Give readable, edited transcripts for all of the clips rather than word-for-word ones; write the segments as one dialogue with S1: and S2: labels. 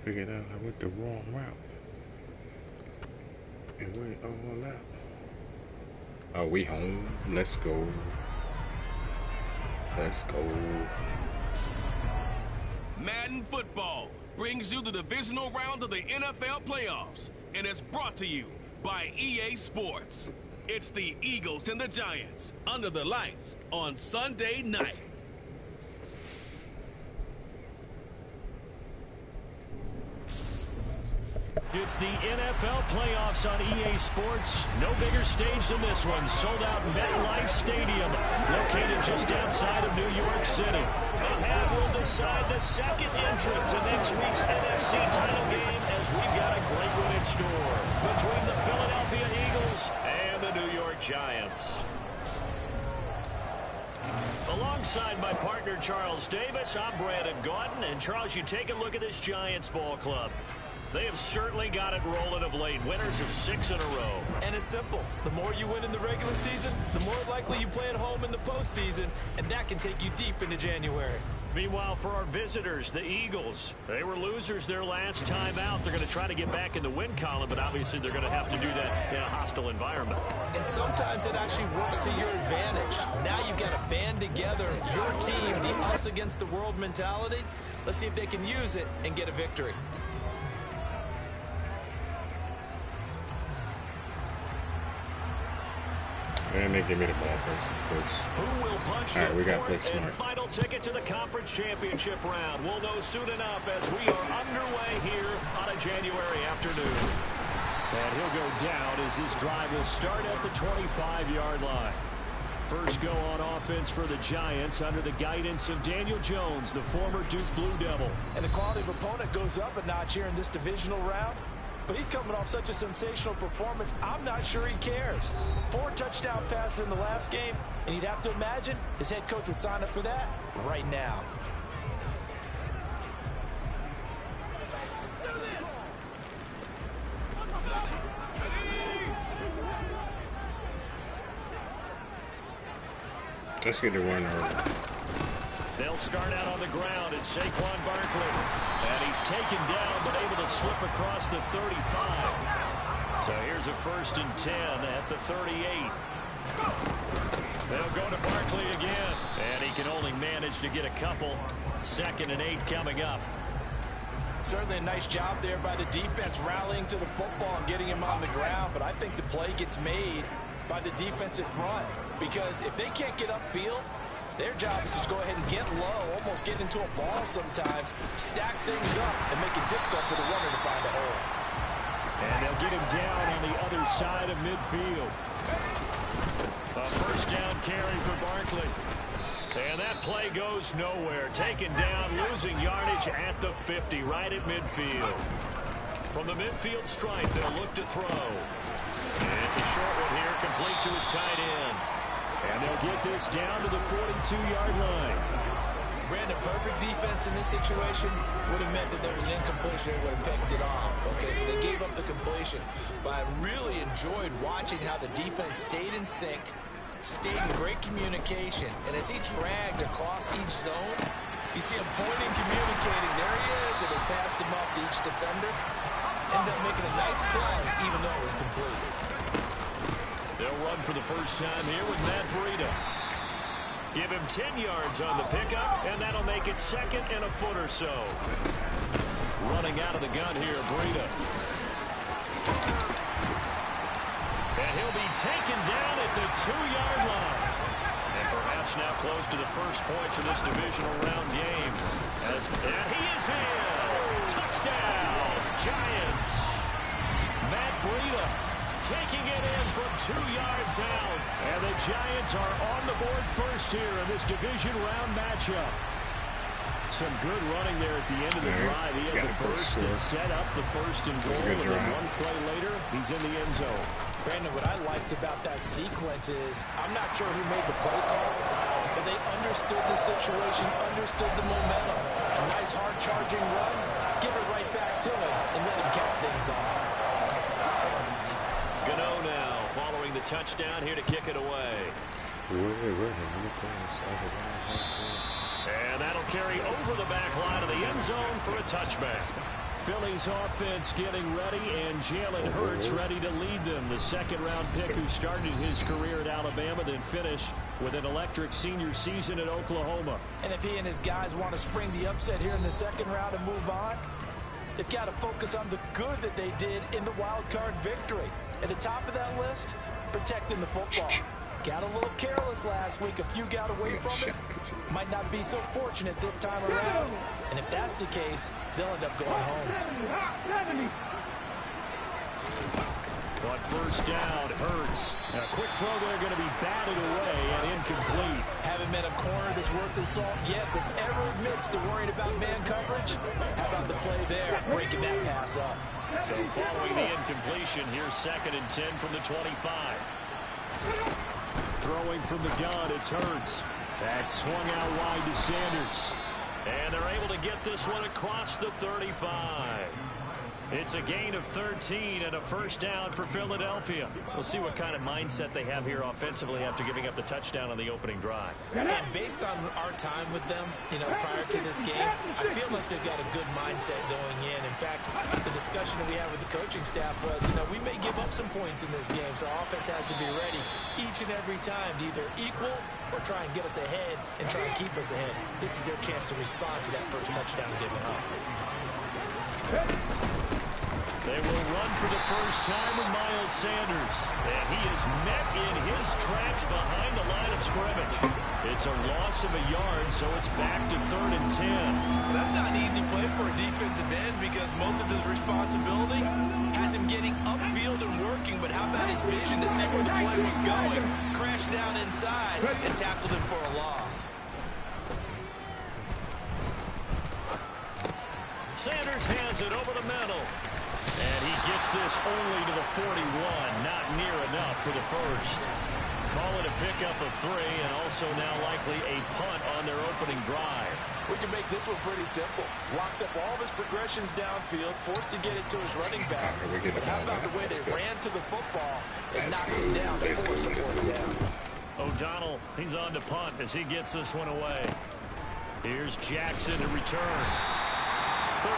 S1: Figured out I went the wrong route. And went all out. Oh, we home. Let's go. Let's go.
S2: Madden football brings you the divisional round of the NFL playoffs, and it's brought to you by EA Sports. It's the Eagles and the Giants under the lights on Sunday night.
S3: It's the NFL playoffs on EA Sports. No bigger stage than this one. Sold out MetLife Stadium, located just outside of New York City. And that will decide the second entrant to next week's NFC title game, as we've got a great one in store between the Philadelphia Eagles and the New York Giants. Alongside my partner Charles Davis, I'm Brandon Gaudin. And Charles, you take a look at this Giants ball club. They have certainly got it rolling of late. Winners of 6 in a row.
S4: And it's simple. The more you win in the regular season, the more likely you play at home in the postseason, and that can take you deep into January.
S3: Meanwhile, for our visitors, the Eagles, they were losers their last time out. They're going to try to get back in the win column, but obviously they're going to have to do that in a hostile environment.
S4: And sometimes it actually works to your advantage. Now you've got to band together your team, the us against the world mentality. Let's see if they can use it and get a victory.
S1: And they give me the ball first, of course.
S3: Who will punch
S1: All right, we
S3: the
S1: got to play
S3: fourth and
S1: smart.
S3: final ticket to the conference championship round? We'll know soon enough as we are underway here on a January afternoon. And he'll go down as this drive will start at the 25-yard line. First go on offense for the Giants under the guidance of Daniel Jones, the former Duke Blue Devil.
S4: And the quality of opponent goes up a notch here in this divisional round. But he's coming off such a sensational performance, I'm not sure he cares. 4 touchdown passes in the last game, and you'd have to imagine his head coach would sign up for that right now.
S1: Let's get the run early.
S3: They'll start out on the ground at Saquon Barkley. And he's taken down, but able to slip across the 35. So here's a 1st and 10 at the 38. They'll go to Barkley again. And he can only manage to get a couple. 2nd and 8 coming up.
S4: Certainly a nice job there by the defense rallying to the football and getting him on the ground. But I think the play gets made by the defensive front. Because if they can't get upfield, their job is to go ahead and get low, almost get into a ball sometimes, stack things up, and make it difficult for the runner to find a hole.
S3: And they'll get him down on the other side of midfield. A 1st down carry for Barkley. And that play goes nowhere. Taken down, losing yardage at the 50, right at midfield. From the midfield stripe, they'll look to throw. And it's a short one here, complete to his tight end. And they'll get this down to the 42-yard line.
S4: Brandon, perfect defense in this situation would have meant that there was an incompletion. They would have picked it off. Okay, so they gave up the completion. But I really enjoyed watching how the defense stayed in sync, stayed in great communication. And as he dragged across each zone, you see him pointing, communicating. There he is, and they passed him up to each defender. Ended up making a nice play, even though it was complete.
S3: They'll run for the first time here with Matt Breida. Give him 10 yards on the pickup, and that'll make it 2nd and a foot or so. Running out of the gun here, Breida. And he'll be taken down at the 2-yard line. And perhaps now close to the first points of this divisional round game. And he is in! Touchdown, Giants! Matt Breida taking it in from 2 yards out. And the Giants are on the board first here in this division round matchup. Some good running there at the end of the drive. He had the burst that set up the 1st and goal. And then one play later, he's in the end zone.
S4: Brandon, what I liked about that sequence is I'm not sure who made the play call, but they understood the situation, understood the momentum. A nice hard-charging run, give it right back to him, and let him cap things off.
S3: Gano now following the touchdown here to kick it away. And that'll carry over the back line of the end zone for a touchback. Philly's offense getting ready, and Jalen Hurts ready to lead them. The second-round pick who started his career at Alabama, then finished with an electric senior season at Oklahoma.
S4: And if he and his guys want to spring the upset here in the second round and move on, they've got to focus on the good that they did in the wild card victory. At the top of that list, protecting the football. Got a little careless last week. A few got away from it. Might not be so fortunate this time around. And if that's the case, they'll end up going home.
S3: But first down, Hurts. A quick throw there going to be batted away and incomplete.
S4: Haven't met a corner that's worth the salt yet that ever admits to worrying about man coverage. How about the play there, breaking that pass up?
S3: So following the incompletion, here's 2nd and 10 from the 25. Throwing from the gun, it's Hurts. That's swung out wide to Sanders. And they're able to get this one across the 35. It's a gain of 13 and a first down for Philadelphia. We'll see what kind of mindset they have here offensively after giving up the touchdown on the opening drive.
S4: And based on our time with them, prior to this game, I feel like they've got a good mindset going in. In fact, the discussion that we had with the coaching staff was, we may give up some points in this game, so our offense has to be ready each and every time to either equal or try and get us ahead and try and keep us ahead. This is their chance to respond to that first touchdown given up.
S3: They will run for the first time with Miles Sanders. And he is met in his tracks behind the line of scrimmage. It's a loss of a yard, so it's back to 3rd and 10.
S4: Well, that's not an easy play for a defensive end because most of his responsibility has him getting upfield and working. But how about his vision to see where the play was going? Crashed down inside and tackled him for a loss.
S3: Sanders has it over the middle. And he gets this only to the 41, not near enough for the first. Call it a pickup of 3, and also now likely a punt on their opening drive.
S4: We can make this one pretty simple. Locked up all of his progressions downfield, forced to get it to his running back. But how about the way they ran to the football and knocked him down to force him down?
S3: O'Donnell, he's on to punt as he gets this one away. Here's Jackson to return. 35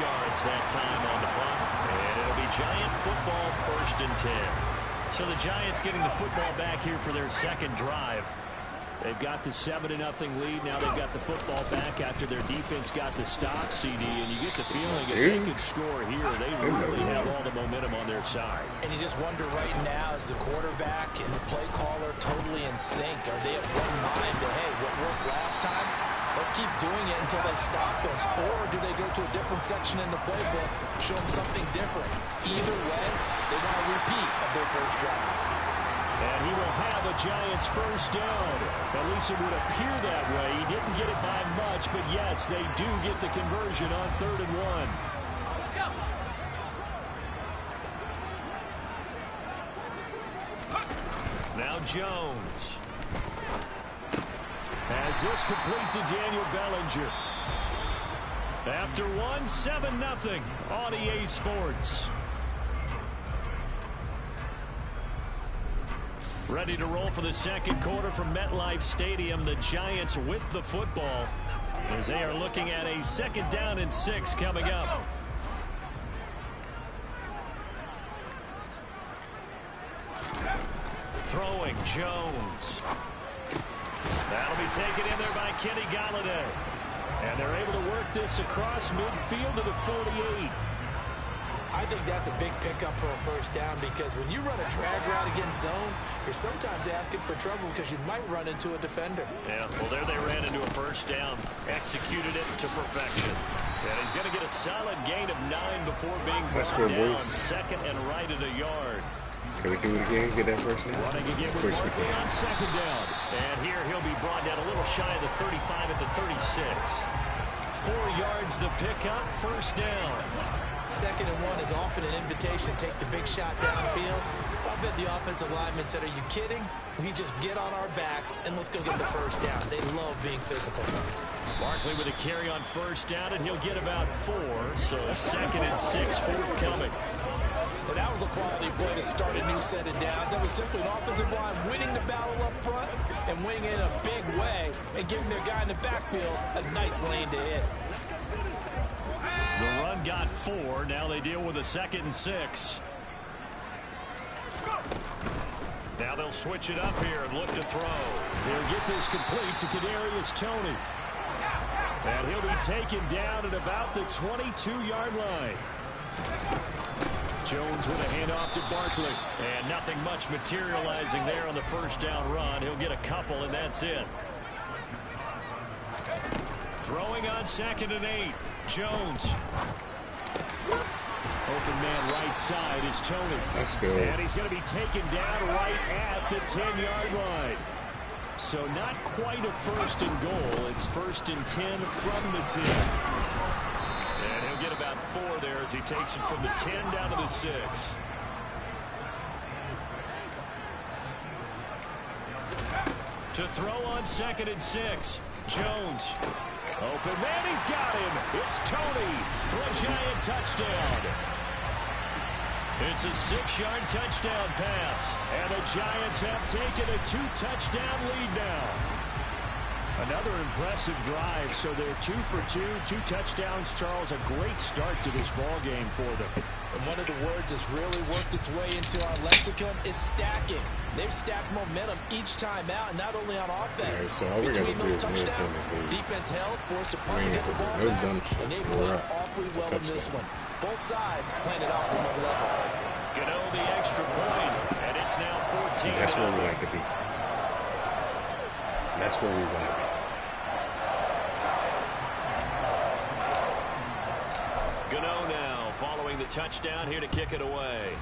S3: yards that time on the punt. And it'll be Giant football 1st and 10. So the Giants getting the football back here for their second drive. They've got the 7-0 lead. Now they've got the football back after their defense got the stop, CD. And you get the feeling if they could score here, they really have all the momentum on their side.
S4: And you just wonder right now, is the quarterback and the play caller totally in sync? Are they of one mind that, hey, what worked last time? Let's keep doing it until they stop us. Or do they go to a different section in the playbook, show them something different? Either way, they want a repeat of their first drive.
S3: And he will have a Giants first down. At least it would appear that way. He didn't get it by much, but yes, they do get the conversion on 3rd and 1. Now Jones. As this complete to Daniel Bellinger. After 1, 7-0 on EA Sports. Ready to roll for the second quarter from MetLife Stadium. The Giants with the football as they are looking at a 2nd down and 6 coming up. Throwing Jones. That'll be taken in there by Kenny Galladay. And they're able to work this across midfield to the 48.
S4: I think that's a big pickup for a first down because when you run a drag route against zone, you're sometimes asking for trouble because you might run into a defender.
S3: Yeah, well, there they ran into a first down, executed it to perfection. And he's going to get a solid gain of 9 before being brought down.
S1: Boys.
S3: 2nd and right at a yard.
S1: Can we do it again? Get that first down?
S3: Running again with Barkley on 2nd down. And here he'll be brought down a little shy of the 35 at the 36. 4 yards the pickup, first down.
S4: 2nd and 1 is often an invitation to take the big shot downfield. I bet the offensive lineman said, are you kidding? We just get on our backs and let's go get the first down. They love being physical.
S3: Barkley with a carry on first down, and he'll get about 4. So 2nd and 6 forthcoming.
S4: But that was a quality play to start a new set of downs. That was simply an offensive line winning the battle up front and winning it in a big way and giving their guy in the backfield a nice lane to hit.
S3: The run and got 4. Now they deal with a 2nd and 6. Now they'll switch it up here and look to throw. They'll get this complete to Kadarius Toney. And he'll be taken down at about the 22-yard line. Jones with a handoff to Barkley. And nothing much materializing there on the first down run. He'll get a couple, and that's it. Throwing on 2nd and 8. Jones. Open man right side is Toney.
S1: That's good.
S3: And he's going to be taken down right at the 10-yard line. So not quite a 1st and goal. It's 1st and 10 from the 10. And he'll get about 4 there as he takes it from the 10 down to the 6. To throw on 2nd and 6. Jones. Open man, he's got him. It's Toney for a giant touchdown. It's a 6-yard touchdown pass. And the Giants have taken a 2-touchdown lead now. Another impressive drive. So they're 2 for 2, 2 touchdowns. Charles, a great start to this ball game for them.
S4: And one of the words that's really worked its way into our lexicon is stacking. They've stacked momentum each time out, and not only on offense.
S1: So all we got to
S4: Between
S1: do
S4: those
S1: is
S4: touchdowns, defense held, forced to punt and get the ball back, and they played awfully well in this one. Both sides playing at optimal level.
S3: Gano the extra point, and it's now 14.
S1: That's where we like to be. That's where we want to be.
S3: Gano now following the touchdown here to kick it away.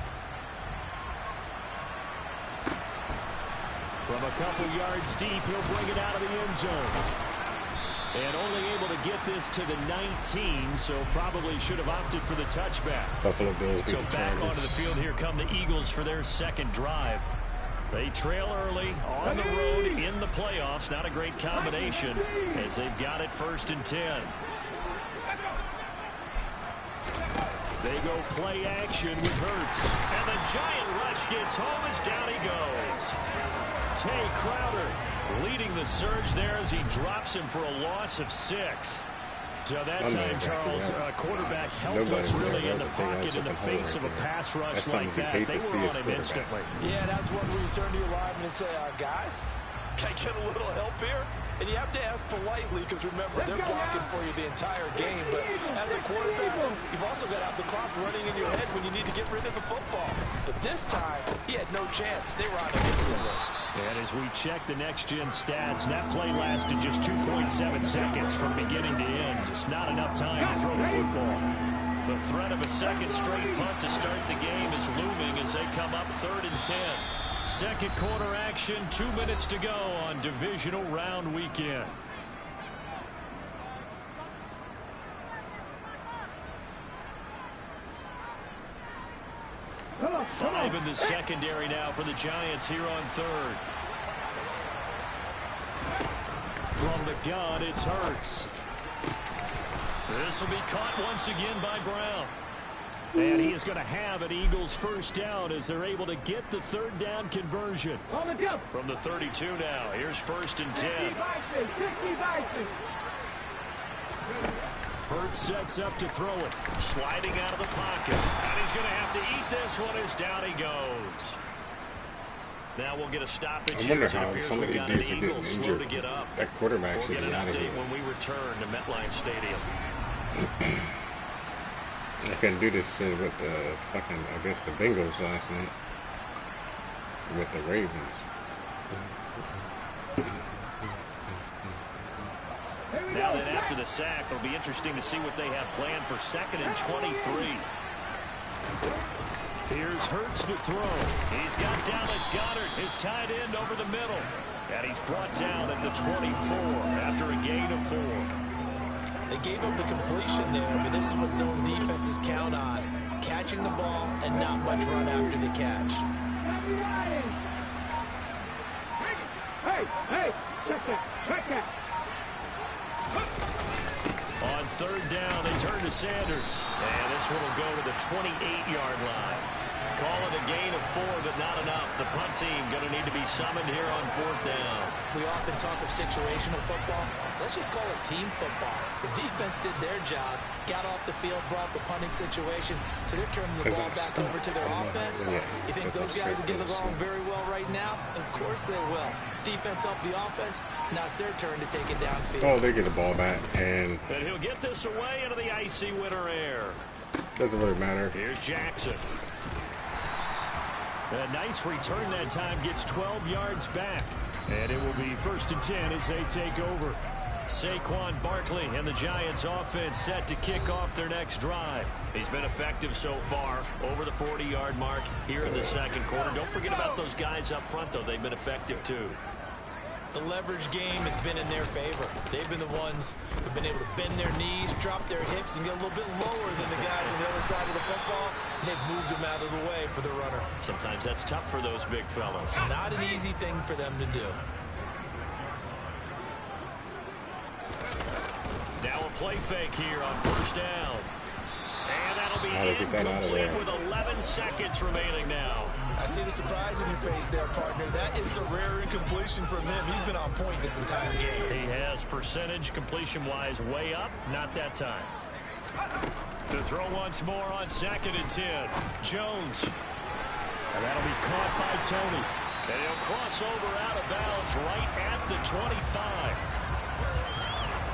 S3: From a couple yards deep, he'll bring it out of the end zone. And only able to get this to the 19, so probably should have opted for the touchback.
S1: Buffalo Bills.
S3: So back onto the field, here come the Eagles for their 2nd drive. They trail early on the road in the playoffs. Not a great combination as they've got it 1st and 10. They go play action with Hurts. And the giant rush gets home as down he goes. Tay Crowder leading the surge there as he drops him for a loss of 6. So that time, Charles, quarterback helpless really in the pocket in the face of a pass rush like that. They were on him instantly.
S4: Yeah, that's when we turn to your lineman and say, guys, can I get a little help here? And you have to ask politely because, remember, they're blocking for you the entire game. But as a quarterback, you've also got to have the clock running in your head when you need to get rid of the football. But this time, he had no chance. They were on him instantly.
S3: And as we check the next-gen stats, that play lasted just 2.7 seconds from beginning to end. Just not enough time to throw the football. The threat of a 2nd straight punt to start the game is looming as they come up 3rd and 10. 2nd quarter action, 2 minutes to go on divisional round weekend. Five in the secondary now for the Giants here on 3rd. From the gun, it's Hurts. This will be caught once again by Brown. And he is going to have an Eagles 1st down as they're able to get the 3rd down conversion. From the 32 now, here's 1st and 10. Hurts sets up to throw it. Sliding out of the pocket. And he's going to have to eat this one as down he goes. Now we'll get a stoppage here. It appears
S1: some of
S3: we
S1: these
S3: got an
S1: dudes are
S3: Eagle
S1: getting
S3: slow
S1: injured.
S3: to get up.
S1: That quarterback
S3: We'll
S1: should
S3: get
S1: be
S3: an
S1: out of
S3: update
S1: here.
S3: when we return to MetLife Stadium.
S1: I couldn't do this with the fucking, I guess, the Bengals last night. With the Ravens.
S3: Now then, after the sack, it'll be interesting to see what they have planned for 2nd and 23. Here's Hurts to throw. He's got Dallas Goedert, his tight end, over the middle. And he's brought down at the 24 after a gain of 4.
S4: They gave up the completion there, but this is what zone defenses count on. Catching the ball and not much run after the catch.
S5: Hey, check that.
S3: On 3rd down, they turn to Sanders. And this one will go to the 28-yard line. call it a gain of 4, but not enough. The punt team going to need to be summoned here on 4th down.
S4: We often talk of situational football. Let's just call it team football. The defense did their job, got off the field, brought the punting situation, so they're turning the ball back over to their offense. You think those guys will get along very well right now? Of course they will. Defense helped the offense. Now it's their turn to take it downfield.
S1: Oh, they get the ball back, and
S3: he'll get this away into the icy winter air.
S1: doesn't really matter.
S3: Here's Jackson. A nice return that time, gets 12 yards back. And it will be 1st and 10 as they take over. Saquon Barkley and the Giants offense set to kick off their next drive. He's been effective so far, over the 40-yard mark here in the 2nd quarter. Don't forget about those guys up front, though. They've been effective, too.
S4: The leverage game has been in their favor. They've been the ones who've been able to bend their knees, drop their hips, and get a little bit lower than the guys on the other side of the football. And they've moved them out of the way for the runner.
S3: Sometimes that's tough for those big fellas.
S4: Not an easy thing for them to do.
S3: Now a play fake here on 1st down. And that'll be incomplete with 11 seconds remaining now.
S4: I see the surprise in your face there, partner. That is a rare incompletion from him. He's been on point this entire game.
S3: He has percentage completion-wise way up. Not that time. To throw once more on 2nd and 10. Jones. And that'll be caught by Tony. And he'll cross over out of bounds right at the 25.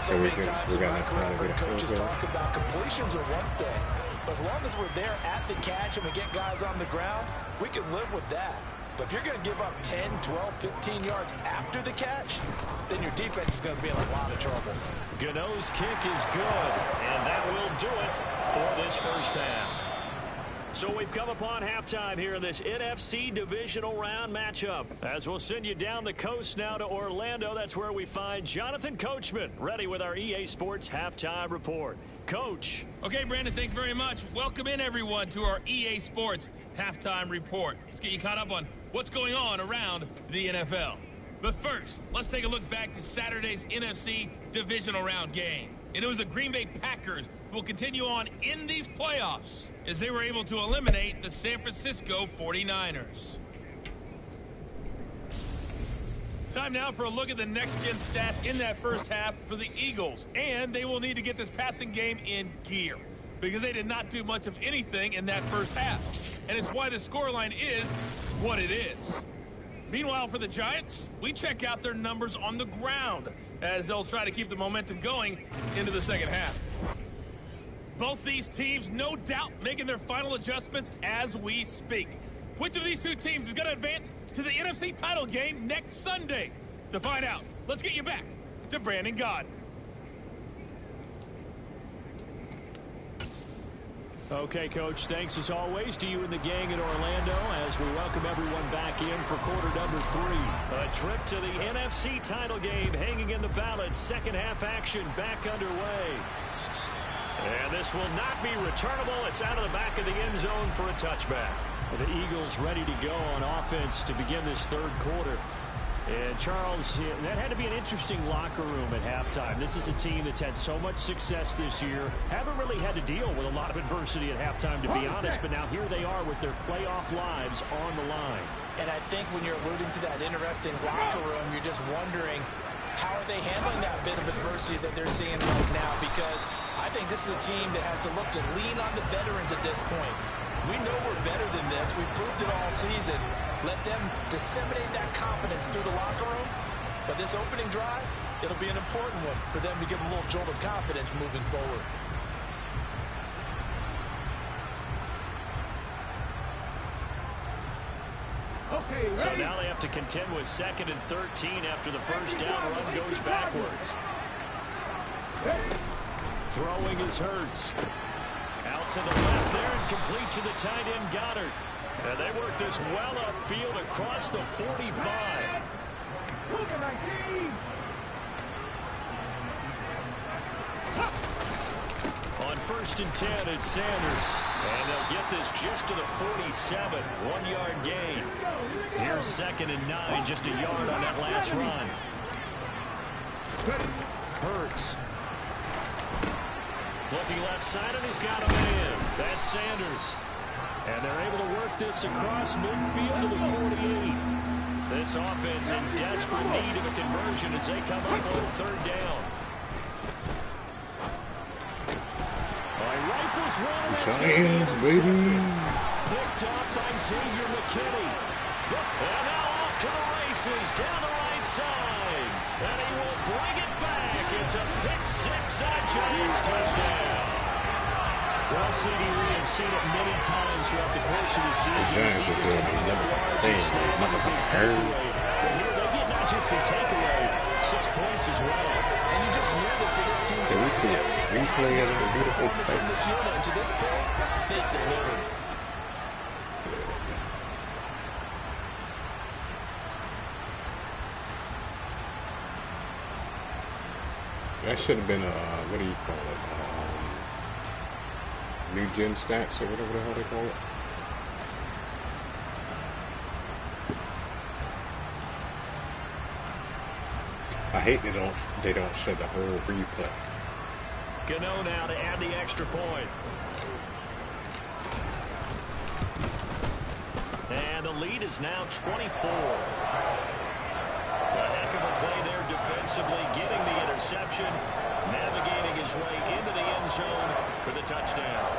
S4: So many times in my career, coaches talk about completions are one thing. But as long as we're there at the catch and we get guys on the ground, we can live with that. But if you're going to give up 10, 12, 15 yards after the catch, then your defense is going to be in a lot of trouble.
S3: Gano's kick is good, and that will do it for this 1st half. So we've come upon halftime here in this NFC divisional round matchup. As we'll send you down the coast now to Orlando, that's where we find Jonathan Coachman, ready with our EA Sports halftime report. Coach.
S6: Okay, Brandon, thanks very much. Welcome in, everyone, to our EA Sports halftime report. Let's get you caught up on what's going on around the NFL. But first, let's take a look back to Saturday's NFC divisional round game. And it was the Green Bay Packers who will continue on in these playoffs as they were able to eliminate the San Francisco 49ers. Time now for a look at the next-gen stats in that 1st half for the Eagles. And they will need to get this passing game in gear because they did not do much of anything in that 1st half. And it's why the scoreline is what it is. Meanwhile, for the Giants, we check out their numbers on the ground as they'll try to keep the momentum going into the 2nd half. Both these teams, no doubt, making their final adjustments as we speak. Which of these two teams is going to advance to the NFC title game next Sunday? To find out, let's get you back to Brandon Gaudin.
S3: Okay, Coach, thanks as always to you and the gang in Orlando as we welcome everyone back in for quarter number 3. A trip to the NFC title game hanging in the balance. 2nd half action back underway. And this will not be returnable. It's out of the back of the end zone for a touchback. The Eagles ready to go on offense to begin this 3rd quarter. And Charles, that had to be an interesting locker room at halftime. This is a team that's had so much success this year. Haven't really had to deal with a lot of adversity at halftime, to be honest. But now here they are with their playoff lives on the line.
S4: And I think when you're alluding to that interesting locker room, you're just wondering, how are they handling that bit of adversity that they're seeing right now? Because I think this is a team that has to look to lean on the veterans at this point. We know we're better than this. We've proved it all season. Let them disseminate that confidence through the locker room. But this opening drive, it'll be an important one for them to give a little jolt of confidence moving forward.
S5: Okay, ready?
S3: So now they have to contend with 2nd and 13 after the 1st down run goes backwards. Throwing is Hurts. Out to the left there and complete to the tight end Goddard. And they work this well upfield across the 45. On 1st and 10, it's Sanders. And they'll get this just to the 47. 1-yard gain. Here's 2nd and 9, just a yard on that last run. Hurts. Looking left side, and he's got a man. That's Sanders. And they're able to work this across midfield to the 48. This offense in desperate need of a conversion as they come up on third down. Rifles one, and that's
S1: Giants, baby.
S3: Picked up by Xavier McKinney. And now off to the races down the right side. And he will bring it back. It's a pick six and a Giants touchdown. Well, CD, we have seen it many times throughout the course of the season.
S1: The Giants are doing another thing. Another turn.
S3: But here they get not just the takeaway, 6 points as well.
S4: And you just knew that for this team to
S1: Can we see a replay of the beautiful
S4: from
S1: play?
S4: this unit, and to this point, they delivered.
S1: That should have been a, what do you call it? New gen stats or whatever the hell they call it. I hate they don't show the whole replay.
S3: Gano now to add the extra point. And the lead is now 24. A heck of a play there defensively, getting the interception, navigating his way into the end zone for the touchdown.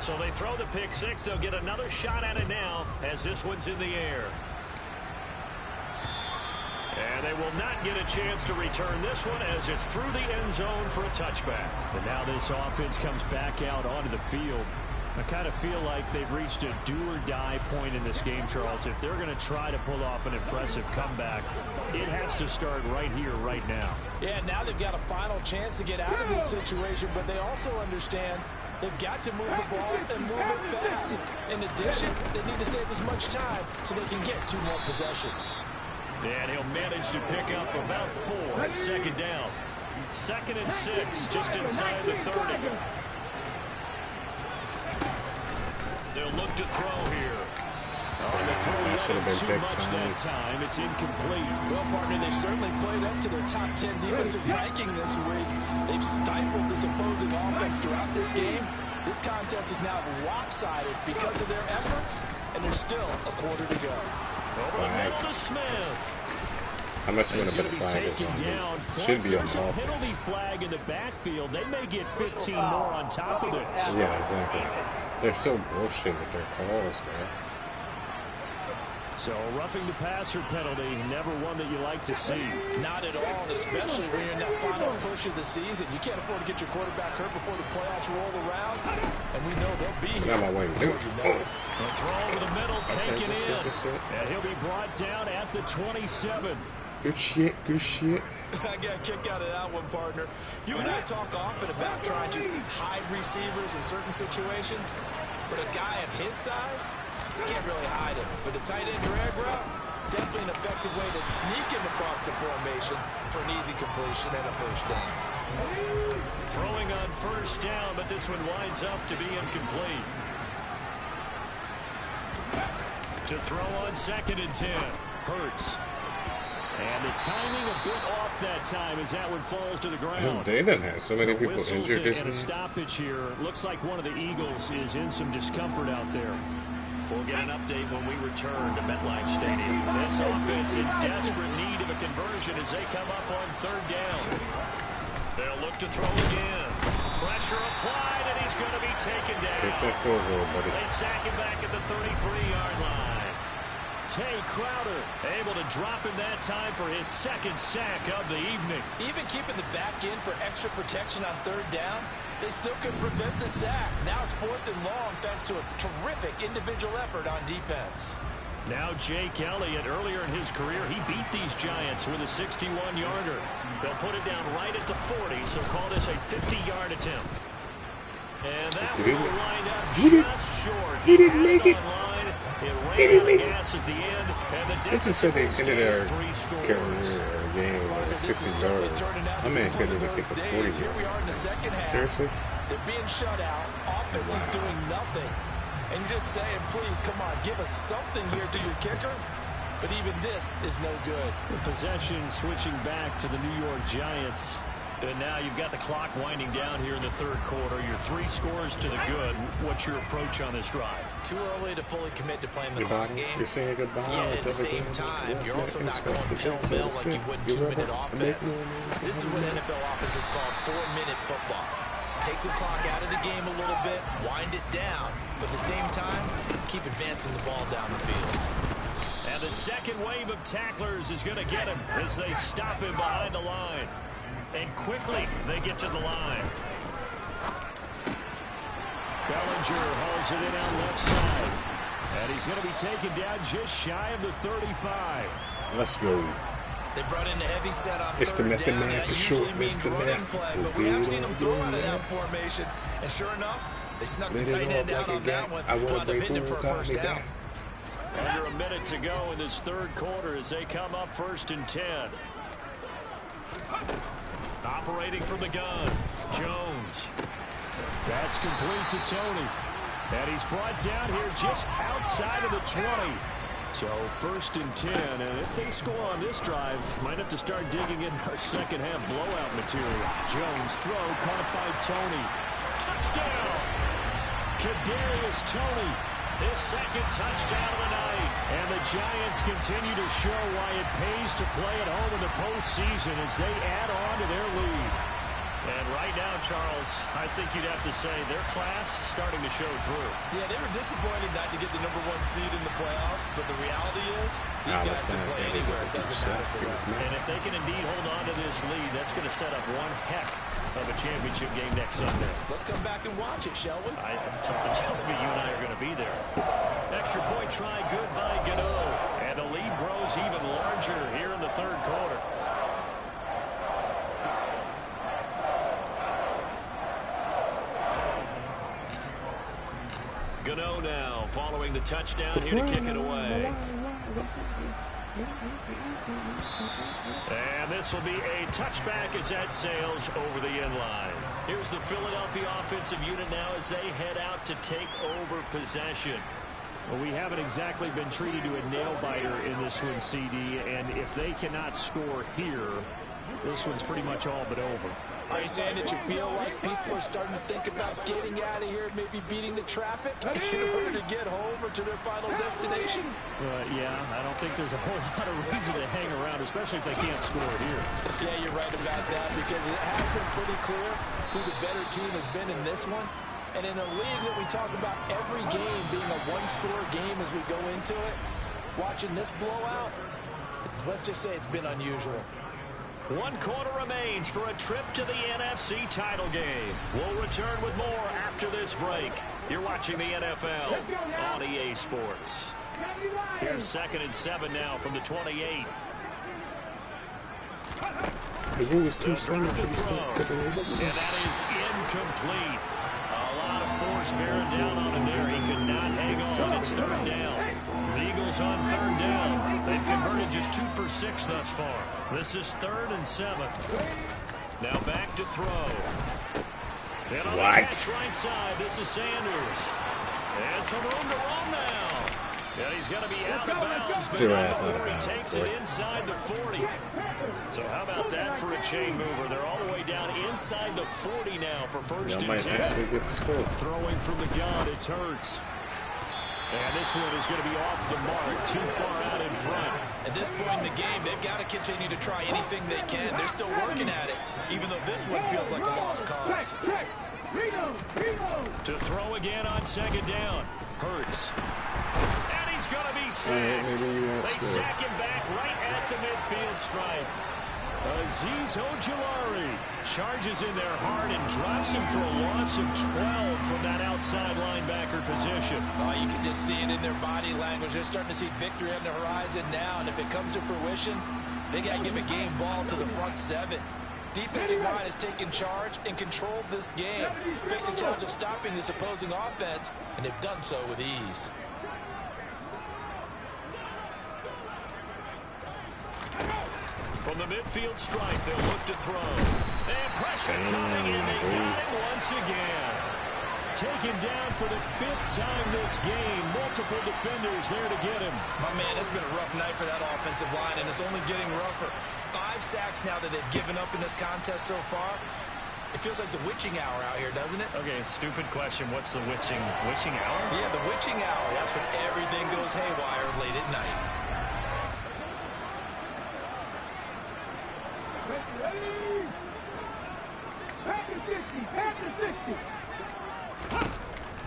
S3: So they throw the pick six. They'll get another shot at it now as this one's in the air. And they will not get a chance to return this one as it's through the end zone for a touchback. And now this offense comes back out onto the field. I kind of feel like they've reached a do-or-die point in this game, Charles. If they're going to try to pull off an impressive comeback, it has to start right here, right now.
S4: Yeah, now they've got a final chance to get out of this situation, but they also understand they've got to move the ball and move it fast. In addition, they need to save as much time so they can get 2 more possessions.
S3: And he'll manage to pick up about 4 at second down. 2nd and 6, just inside the 30. They'll look to throw here. On the throw, not too much that time. It's incomplete.
S4: Well, partner, they've certainly played up to their top 10 defensive ranking this week. They've stifled this opposing offense throughout this game. This contest is now lopsided because of their efforts, and there's still a quarter to go.
S3: Over the middle to Smith.
S1: How much of a
S3: He's going to be
S1: flag is
S3: taken
S1: on
S3: down.
S1: him?
S3: Plus,
S1: Should be on
S3: there's a
S1: offense.
S3: penalty flag in the backfield. They may get 15 more on top of this.
S1: Yeah, exactly. They're so bullshit with their calls, man.
S3: So, roughing the passer penalty, never one that you like to see.
S4: Not at all, and especially when you're in that final push of the season. You can't afford to get your quarterback hurt before the playoffs roll around, and we know they'll be here.
S1: Got my way to do it.
S3: A throw over the middle, taken in, and he'll be brought down at the 27.
S1: Good shit, good shit.
S4: I got a kick out of that one, partner. You and I talk often about trying to hide receivers in certain situations, but a guy of his size, you can't really hide him. With a tight end drag route, definitely an effective way to sneak him across the formation for an easy completion and a first down.
S3: Throwing on first down, but this one winds up to be incomplete. To throw on 2nd and 10, Hurts. And the timing a bit off that time as that one falls to the ground.
S1: They done have so many people injured this
S3: and a
S1: game.
S3: stoppage here. Looks like one of the Eagles is in some discomfort out there. We'll get an update when we return to MetLife Stadium. This offense in desperate need of a conversion as they come up on 3rd down. They'll look to throw again. Pressure applied, and he's going to be taken down.
S1: Take that field goal, buddy.
S3: They sack him back at the 33-yard line. Tay Crowder able to drop him that time for his 2nd sack of the evening.
S4: Even keeping the back end for extra protection on 3rd down, they still couldn't prevent the sack. Now it's 4th and long thanks to a terrific individual effort on defense.
S3: Now Jake Elliott, earlier in his career, he beat these Giants with a 61-yarder. They'll put it down right at the 40, so call this a 50-yard attempt. And that will wind up just short.
S1: He didn't make it.
S3: He didn't make it. At the end, and
S1: They just said they ended their career or game with a 60 yarder. My man couldn't even kick a 40
S4: Here we are in the second half.
S1: Seriously?
S4: They're being shut out. Offense is doing nothing. And you're just saying, please, come on, give us something here to your kicker. but even this is no good.
S3: The possession switching back to the New York Giants. And now you've got the clock winding down here in the third quarter. Your 3 scores to the good. What's your approach on this drive?
S4: Too early to fully commit to playing the clock game.
S1: You're saying goodbye.
S4: Yet at the same time, you're also not going pell-mell like you would 2-minute offense. This is what NFL offense is called 4-minute football. Take the clock out of the game a little bit, wind it down, but at the same time, keep advancing the ball down the field.
S3: And the second wave of tacklers is going to get him as they stop him behind the line. And quickly, they get to the line. Bellinger hauls it in on left side. And he's going to be taken down just shy of the 35.
S1: Let's go.
S4: They brought in the heavy set on
S1: It's the
S4: third
S1: method
S4: down.
S1: man,
S4: That
S1: the
S4: usually
S1: short
S4: means
S1: Mr.
S4: running
S1: Meth.
S4: play, but we have seen them throw out of that formation. And sure enough, they snuck the tight end out on that one. Wound up hitting him for a first down.
S3: Under a minute to go in this third quarter as they come up 1st and 10. Operating from the gun, Jones. That's complete to Tony. And he's brought down here just outside of the 20. So 1st and 10, and if they score on this drive, might have to start digging in our second half blowout material. Jones throw caught by Tony. Touchdown! Kadarius Toney, his second touchdown of the night. And the Giants continue to show why it pays to play at home in the postseason as they add on to their lead. And right now, Charles, I think you'd have to say their class starting to show through.
S4: Yeah, they were disappointed not to get the #1 seed in the playoffs, but the reality is these guys can play anywhere. It doesn't matter for them.
S3: And if they can indeed hold on to this lead, that's going to set up one heck of a championship game next Sunday.
S4: Let's come back and watch it, shall we?
S3: Something tells me you and I are going to be there. Extra point try good by Gano. And the lead grows even larger here in the third quarter. Gano now following the touchdown here to kick it away. And this will be a touchback as that sails over the end line. Here's the Philadelphia offensive unit now as they head out to take over possession. Well, we haven't exactly been treated to a nail-biter in this one, CD, and if they cannot score here, this one's pretty much all but over.
S4: Are you saying that you feel like people are starting to think about getting out of here and maybe beating the traffic in order to get home or to their final destination?
S3: Yeah, I don't think there's a whole lot of reason to hang around, especially if they can't score here.
S4: Yeah, you're right about that because it has been pretty clear who the better team has been in this one. And in a league that we talk about every game being a one-score game as we go into it, watching this blowout, let's just say it's been unusual.
S3: 1 quarter remains for a trip to the NFC title game. We'll return with more after this break. You're watching the NFL on EA Sports. Here's 2nd and 7 now from the 28.
S1: The rule is too slow.
S3: And that is incomplete. A lot of force bearing down on him there. He could not hang on. It's 3rd down. The Eagles on 3rd down. They've converted just 2 for 6 thus far. This is 3rd and 7. Now back to throw. And on the catch right side, this is Sanders. And some room to run now. And he's going to be out of bounds, but not before he takes it inside the 40. So how about that for a chain mover? They're all the way down inside the 40 now for 1st and 10. Throwing from the gun, it's Hurts. And this one is going to be off the mark, too far out in front.
S4: At this point in the game, they've got to continue to try anything they can. They're still working at it, even though this one feels like a lost cause.
S3: To throw again on 2nd down. Hurts. And he's going to be sacked. They sack him back right at the midfield stripe. Azeez Ojulari charges in there hard and drops him for a loss of 12 from that outside linebacker position.
S4: Oh, you can just see it in their body language. They're starting to see victory on the horizon now, and if it comes to fruition, they got to give a game ball to the front 7. Defensive line has taken charge and controlled this game, facing a challenge of stopping this opposing offense, and they've done so with ease.
S3: From the midfield stripe, they'll look to throw. And pressure coming, and they got him once again. taken down for the 5th time this game. Multiple defenders there to get him.
S4: My man, it's been a rough night for that offensive line, and it's only getting rougher. 5 sacks now that they've given up in this contest so far. It feels like the witching hour out here, doesn't it?
S3: Okay, stupid question. What's the witching hour?
S4: Yeah, the witching hour. That's when everything goes haywire late at night.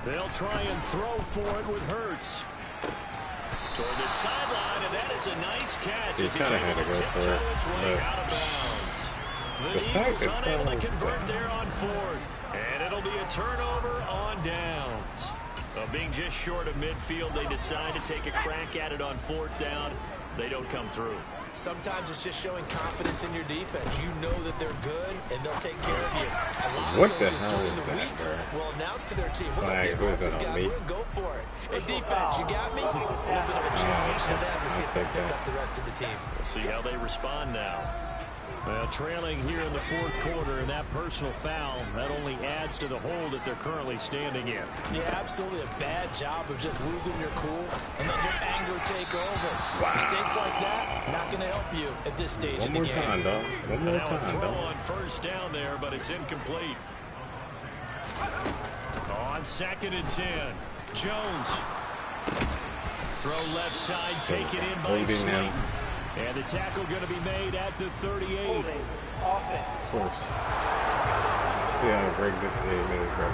S3: They'll try and throw for it with Hurts. Toward the sideline, and that is a nice catch.
S1: He kind of had to go for it.
S3: His way out of bounds. The Eagles unable to convert there on 4th. And it'll be a turnover on downs. So being just short of midfield, they decide to take a crack at it on 4th down. They don't come through.
S4: Sometimes it's just showing confidence in your defense. You know that they're good, and they'll take care of you. A lot
S1: What
S4: of
S1: the
S4: coaches
S1: hell
S4: during
S1: is
S4: the
S1: that,
S4: week
S1: bro?
S4: will announce to their team, we're going to
S1: Flag,
S4: be
S1: who is it
S4: aggressive,
S1: on
S4: guys.
S1: me?
S4: We're going to go for it. Hey, defense, you got me? A little bit of a challenge to them to see if they'll pick up the rest of the team.
S3: We'll see how they respond now. Well, trailing here in the 4th quarter, and that personal foul, that only adds to the hole that they're currently standing in.
S4: Yeah, absolutely a bad job of just losing your cool and letting your anger take over.
S1: Wow.
S4: Mistakes like that, not going to help you at this stage of the game.
S1: One more time, dog. One more
S3: Now a
S1: time,
S3: throw
S1: dog.
S3: on 1st down there, but it's incomplete. On 2nd and 10, Jones. Throw left side, taken in by
S1: Holding
S3: Slayton.
S1: now.
S3: And the tackle going to be made at the 38.
S1: Of course. See how great this game is, bro.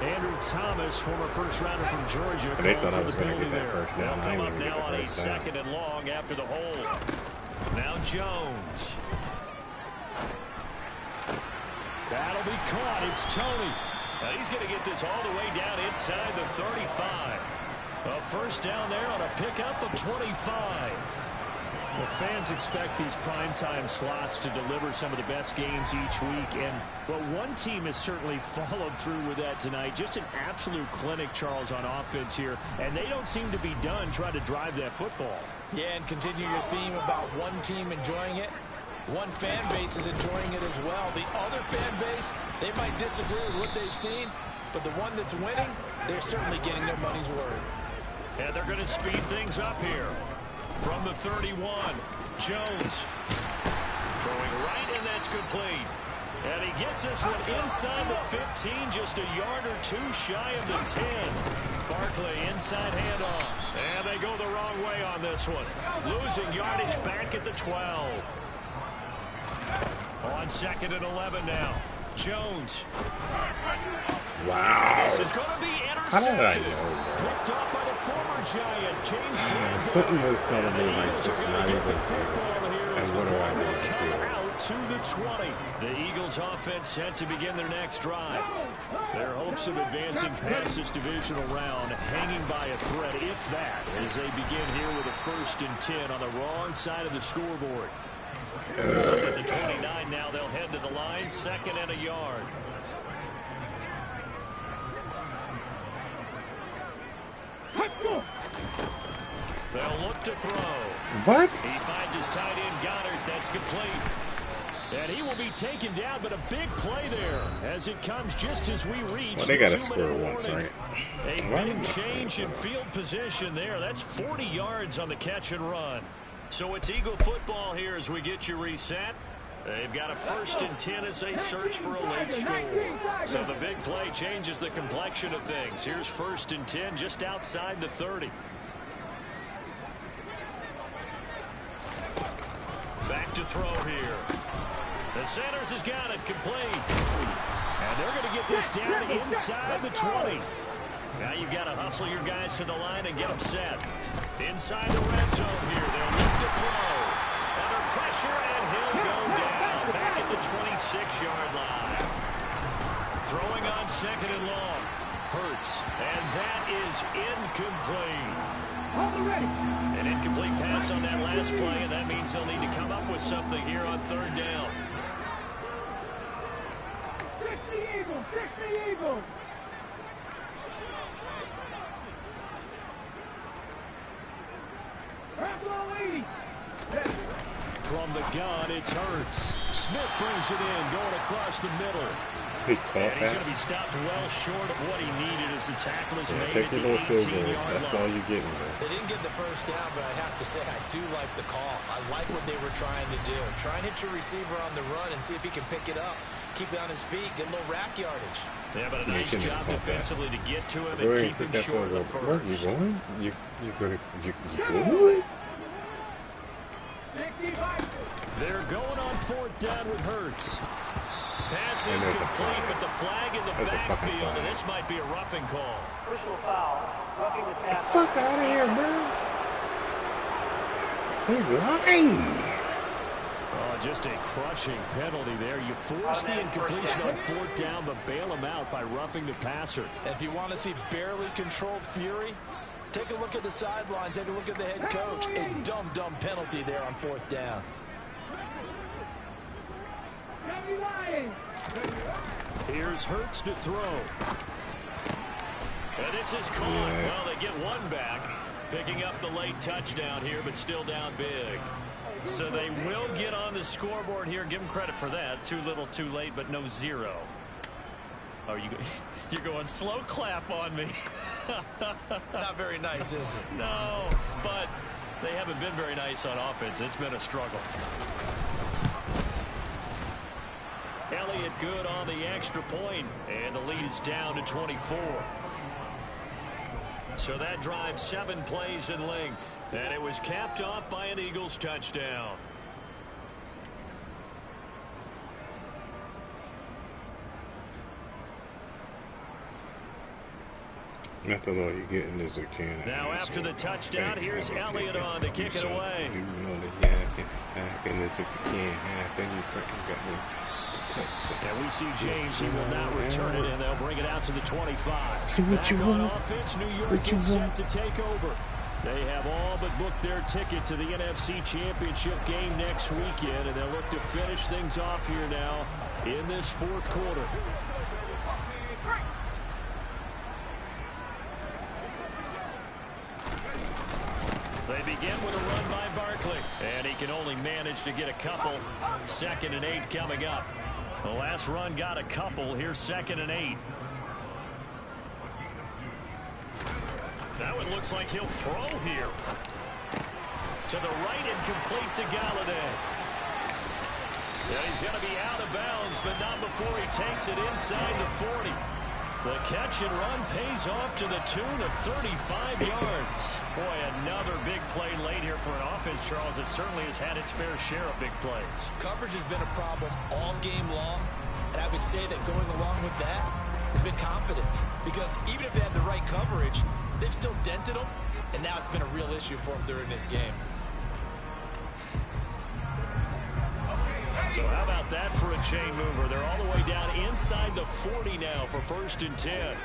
S3: Andrew Thomas, former first-rounder from Georgia,
S1: They
S3: called
S1: thought I
S3: for
S1: was
S3: the
S1: going to
S3: penalty
S1: get that
S3: there.
S1: first down.
S3: They'll
S1: I
S3: come
S1: didn't
S3: up
S1: even
S3: now
S1: get
S3: on
S1: the
S3: a
S1: first down.
S3: 2nd and long after the hold. Now Jones. That'll be caught. It's Tony. Now he's going to get this all the way down inside the 35. A 1st down there on a pickup of 25. Well, fans expect these primetime slots to deliver some of the best games each week. And, well, one team has certainly followed through with that tonight. Just an absolute clinic, Charles, on offense here. And they don't seem to be done trying to drive that football.
S4: Yeah, and continue your theme about one team enjoying it. One fan base is enjoying it as well. The other fan base, they might disagree with what they've seen, but the one that's winning, they're certainly getting their money's worth.
S3: And they're going to speed things up here. From the 31, Jones throwing right, and that's complete. And he gets this one inside the 15, just a yard or two shy of the 10. Barkley inside handoff. And they go the wrong way on this one. Losing yardage back at the 12. On 2nd and 11 now. Jones.
S1: Wow.
S3: This is going to be
S1: How did I
S3: intercepted.
S1: know, bro?
S3: Picked up by the former Giant, James Bradford.
S1: Something was telling me,
S3: And the
S1: like,
S3: Eagles
S1: this
S3: are
S1: is
S3: gonna
S1: not
S3: get
S1: even
S3: the
S1: fair.
S3: football here
S1: And
S3: as
S1: what
S3: the
S1: do I
S3: ball
S1: do?
S3: will come out to the 20. The Eagles offense set to begin their next drive. Their hopes of advancing past this divisional round hanging by a thread, if that, as they begin here with a 1st and 10 on the wrong side of the scoreboard. At the 29 now, they'll head to the line, 2nd and a yard. They'll look to throw.
S1: What?
S3: He finds his tight end, Goddard. That's complete. And he will be taken down, but a big play there as it comes just as we reach.
S1: Well, they got to
S3: the
S1: score
S3: 2-minute
S1: once,
S3: warning.
S1: right?
S3: A
S1: Why
S3: big
S1: not?
S3: change in field position there. That's 40 yards on the catch and run. So it's Eagle football here as we get you reset. They've got a 1st and 10 as they search for a late score. So the big play changes the complexion of things. Here's 1st and 10 just outside the 30. Back to throw here. The Sanders has got it complete. And they're going to get this down inside the 20. Now you've got to hustle your guys to the line and get them set. Inside the red zone here. They'll look to throw. Under pressure, and he'll go down. Back at the 26-yard line. Throwing on 2nd and long. Hurts. And that is incomplete. An incomplete pass on that last play, and that means they'll need to come up with something here on 3rd down.
S5: Fix the Eagles!
S3: From the gun, it's Hurts. Smith brings it in, going across the middle.
S1: He caught
S3: And he's
S1: that.
S3: going to be stopped well short of what he needed as the tackle is
S1: Yeah,
S3: made
S1: take
S3: at
S1: your
S3: the
S1: little field goal.
S3: 18-yard
S1: That's
S3: line.
S1: all you're getting, bro.
S4: They didn't get the first down, but I have to say I do like the call. I like what they were trying to do. Try and hit your receiver on the run and see if he can pick it up. Keep it on his feet. Get a little rack yardage.
S3: Yeah, but a
S1: You
S3: nice
S1: shouldn't
S3: job
S1: have caught that.
S3: defensively to get to him
S1: Go
S3: and
S1: ahead
S3: keep
S1: and
S3: him
S1: kick that
S3: short
S1: field
S3: of the
S1: goal. Where you
S3: first.
S1: going? You going?
S3: They're going on fourth down with Hurts. Pass
S1: And there's a
S3: incomplete,
S1: flag.
S3: but the flag in the
S1: There's a fucking
S3: backfield,
S1: flag.
S3: and this might be a roughing call.
S5: Personal foul. Roughing the tackle.
S1: Fuck out of here, bro. He lying.
S3: Oh, just a crushing penalty there. You force the incompletion on fourth down, but bail him out by roughing the passer.
S4: And if you want to see barely controlled fury, take a look at the sideline. Take a look at the head coach. A dumb penalty there on fourth down.
S3: Here's Hurts to throw. And this is caught.
S1: Yeah.
S3: Well, they get one back. Picking up the late touchdown here, but still down big. So they will get on the scoreboard here. Give them credit for that. Too little, too late, but no zero. Oh, you're going slow clap on me.
S4: Not very nice, is it?
S3: No, but they haven't been very nice on offense. It's been a struggle. Elliott good on the extra point, and the lead is down to 24. So that drive 7 plays in length, and it was capped off by an Eagles touchdown.
S1: Nothing all you're getting is a can.
S3: Now after the touchdown, here's Elliott on to kick it away.
S1: You know that happen as if it can't happen. You fucking got me.
S3: And we see James, he will not return it, and they'll bring it out to the 25.
S1: So what
S3: Back
S1: you
S3: on
S1: want?
S3: offense, New York
S1: What you
S3: gets set
S1: want?
S3: to take over. They have all but booked their ticket to the NFC Championship game next weekend, and they'll look to finish things off here now in this fourth quarter. They begin with a run by Barkley, and he can only manage to get a couple. 2nd and 8 coming up. The last run got a couple. Here's 2nd and 8. That one looks like he'll throw here. To the right and complete to Galladay. Yeah, he's going to be out of bounds, but not before he takes it inside the 40. The catch and run pays off to the tune of 35 yards. Boy, another big play late here for an offense, Charles. It certainly has had its fair share of big plays.
S4: Coverage has been a problem all game long, and I would say that going along with that has been confidence. Because even if they had the right coverage, they've still dented them, and now it's been a real issue for them during this game.
S3: So how about that for a chain mover? They're all the way down inside the 40 now for 1st and 10.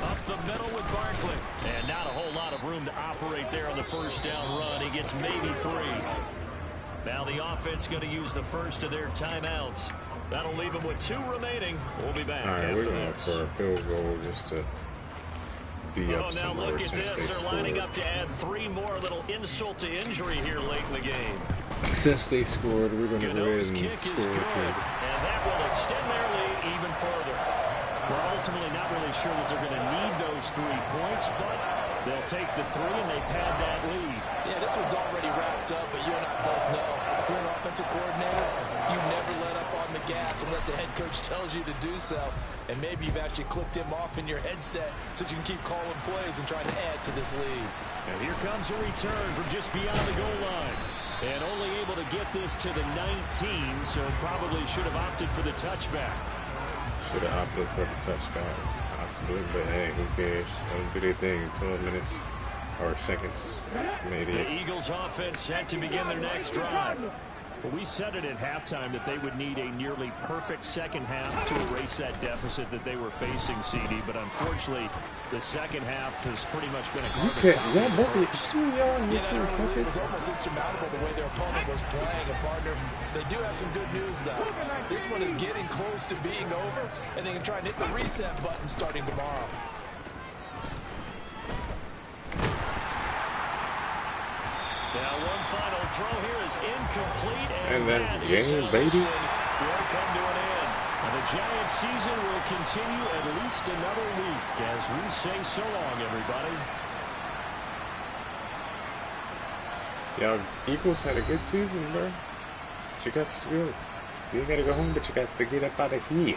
S3: Up the middle with Barkley. And not a whole lot of room to operate there on the 1st down run. He gets maybe 3. Now the offense going to use the first of their timeouts. That'll leave them with 2 remaining. We'll be back
S1: All right,
S3: after
S1: we're going
S3: this.
S1: for a field goal just to be
S3: Oh,
S1: up
S3: now
S1: some
S3: look
S1: more
S3: at
S1: since
S3: this.
S1: they
S3: They're lining
S1: scored.
S3: up to add 3 more. A little insult to injury here late in the game.
S1: Since they scored, we're going to go ahead
S3: Gano's
S1: and
S3: kick is
S1: score.
S3: good, and that will extend their lead even further. We're ultimately not really sure that they're going to need those 3 points, but they'll take the 3 and they pad that lead.
S4: Yeah, this one's already wrapped up, but you and I both know if you're an offensive coordinator, you never let up on the gas unless the head coach tells you to do so. And maybe you've actually clicked him off in your headset so you can keep calling plays and trying to add to this lead.
S3: And here comes a return from just beyond the goal line. And only able to get this to the 19, so probably should have opted for the touchback.
S1: Should have opted for the touchback, possibly, but hey, who cares? Don't do their thing in 12 minutes or seconds. Made
S3: The
S1: it.
S3: Eagles offense set to begin their next drive. Well, we said it at halftime that they would need a nearly perfect second half to erase that deficit that they were facing, CD, but unfortunately, the second half has pretty much been a carbon copy of the first.
S4: Yeah, that early lead was almost insurmountable the way their opponent was playing. And partner, they do have some good news, though. This one is getting close to being over, and they can try and hit the reset button starting tomorrow.
S3: Now one final throw here is incomplete,
S1: And that's
S3: that
S1: the
S3: is
S1: game,
S3: how
S1: baby.
S3: this one will come to an end. And the Giants season will continue at least another week as we say so long, everybody.
S1: Y'all, Eagles had a good season, bro. But you got to go. You gotta go home, but you got to get up out of here.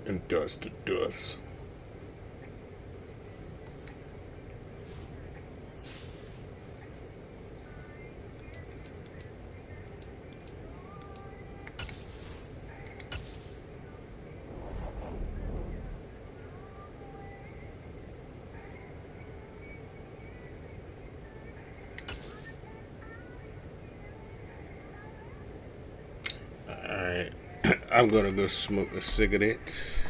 S1: And dust to dust. Alright. I'm gonna go smoke a cigarette.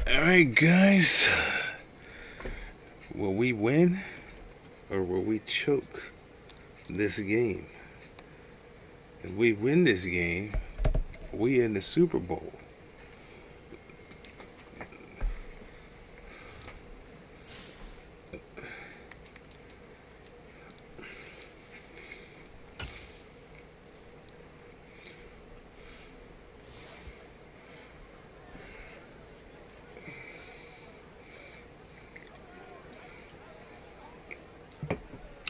S1: All right, guys. Will we win or will we choke this game? If we win this game, we in the Super Bowl.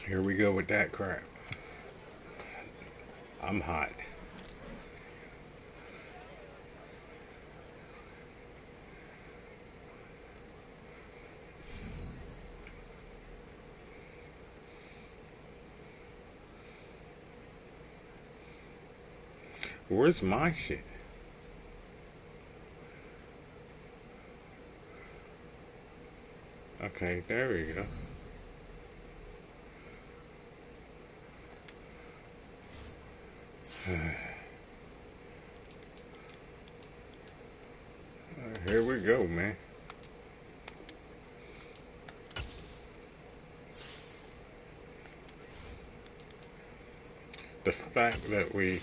S1: Here we go with that crap. I'm hot. Where's my shit? Okay, there we go. Here we go, man. The fact that we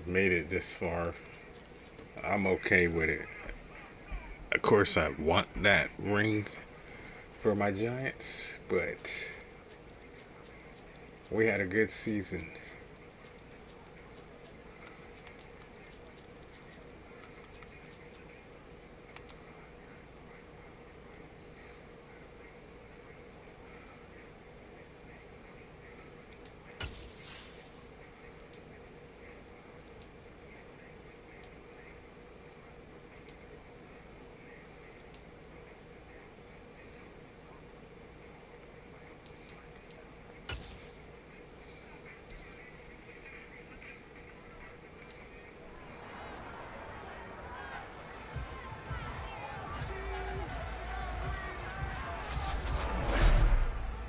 S1: made it this far, I'm okay with it. Of course, I want that ring for my Giants, but we had a good season.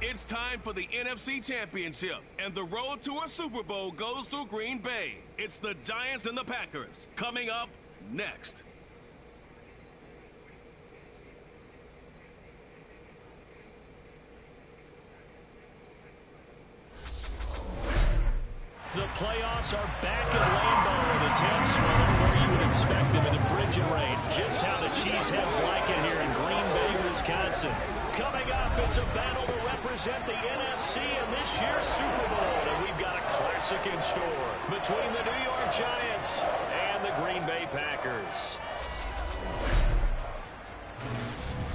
S2: It's time for the NFC Championship, and the road to a Super Bowl goes through Green Bay. It's the Giants and the Packers, coming up next.
S3: The playoffs are back at Lambeau. The temps are where you would expect them in the frigid rain. Just how the Cheeseheads like it here in Green Bay, Wisconsin. Coming up, it's a battle to represent the NFC in this year's Super Bowl. And we've got a classic in store between the New York Giants and the Green Bay Packers.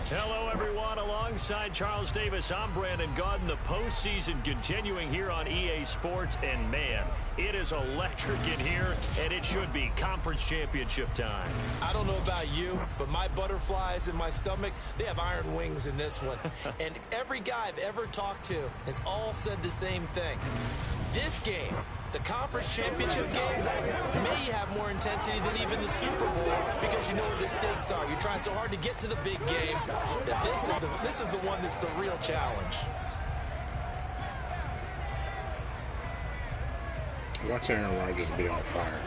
S3: Hello, everyone. Alongside Charles Davis, I'm Brandon Gaudin. The postseason continuing here on EA Sports. And, man, it is electric in here, and it should be conference championship time.
S4: I don't know about you, but my butterflies in my stomach, they have iron wings in this one. And every guy I've ever talked to has all said the same thing. This game, the conference championship game, may have more intensity than even the Super Bowl because you know what the stakes are. You're trying so hard to get to the big game that this is the one that's the real challenge.
S1: Watch Aaron Rodgers be on fire.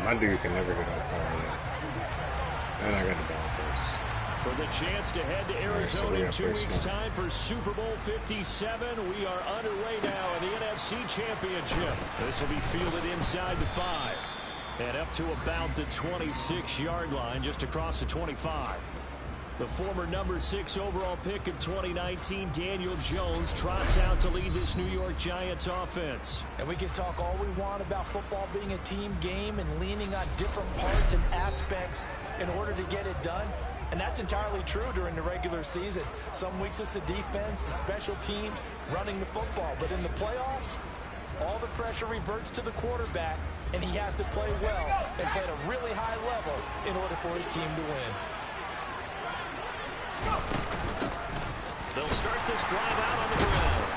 S1: My dude can never get on fire yet. And I got the ball first.
S3: For the chance to head to Arizona in 2 weeks' time for Super Bowl 57, we are underway now in the NFC Championship. This will be fielded inside the 5 and up to about the 26-yard line, just across the 25. The former number 6 overall pick of 2019, Daniel Jones, trots out to lead this New York Giants offense.
S4: And we can talk all we want about football being a team game and leaning on different parts and aspects in order to get it done. And that's entirely true during the regular season. Some weeks it's the defense, the special teams, running the football. But in the playoffs, all the pressure reverts to the quarterback, and he has to play well and play at a really high level in order for his team to win.
S3: They'll start this drive out on the ground.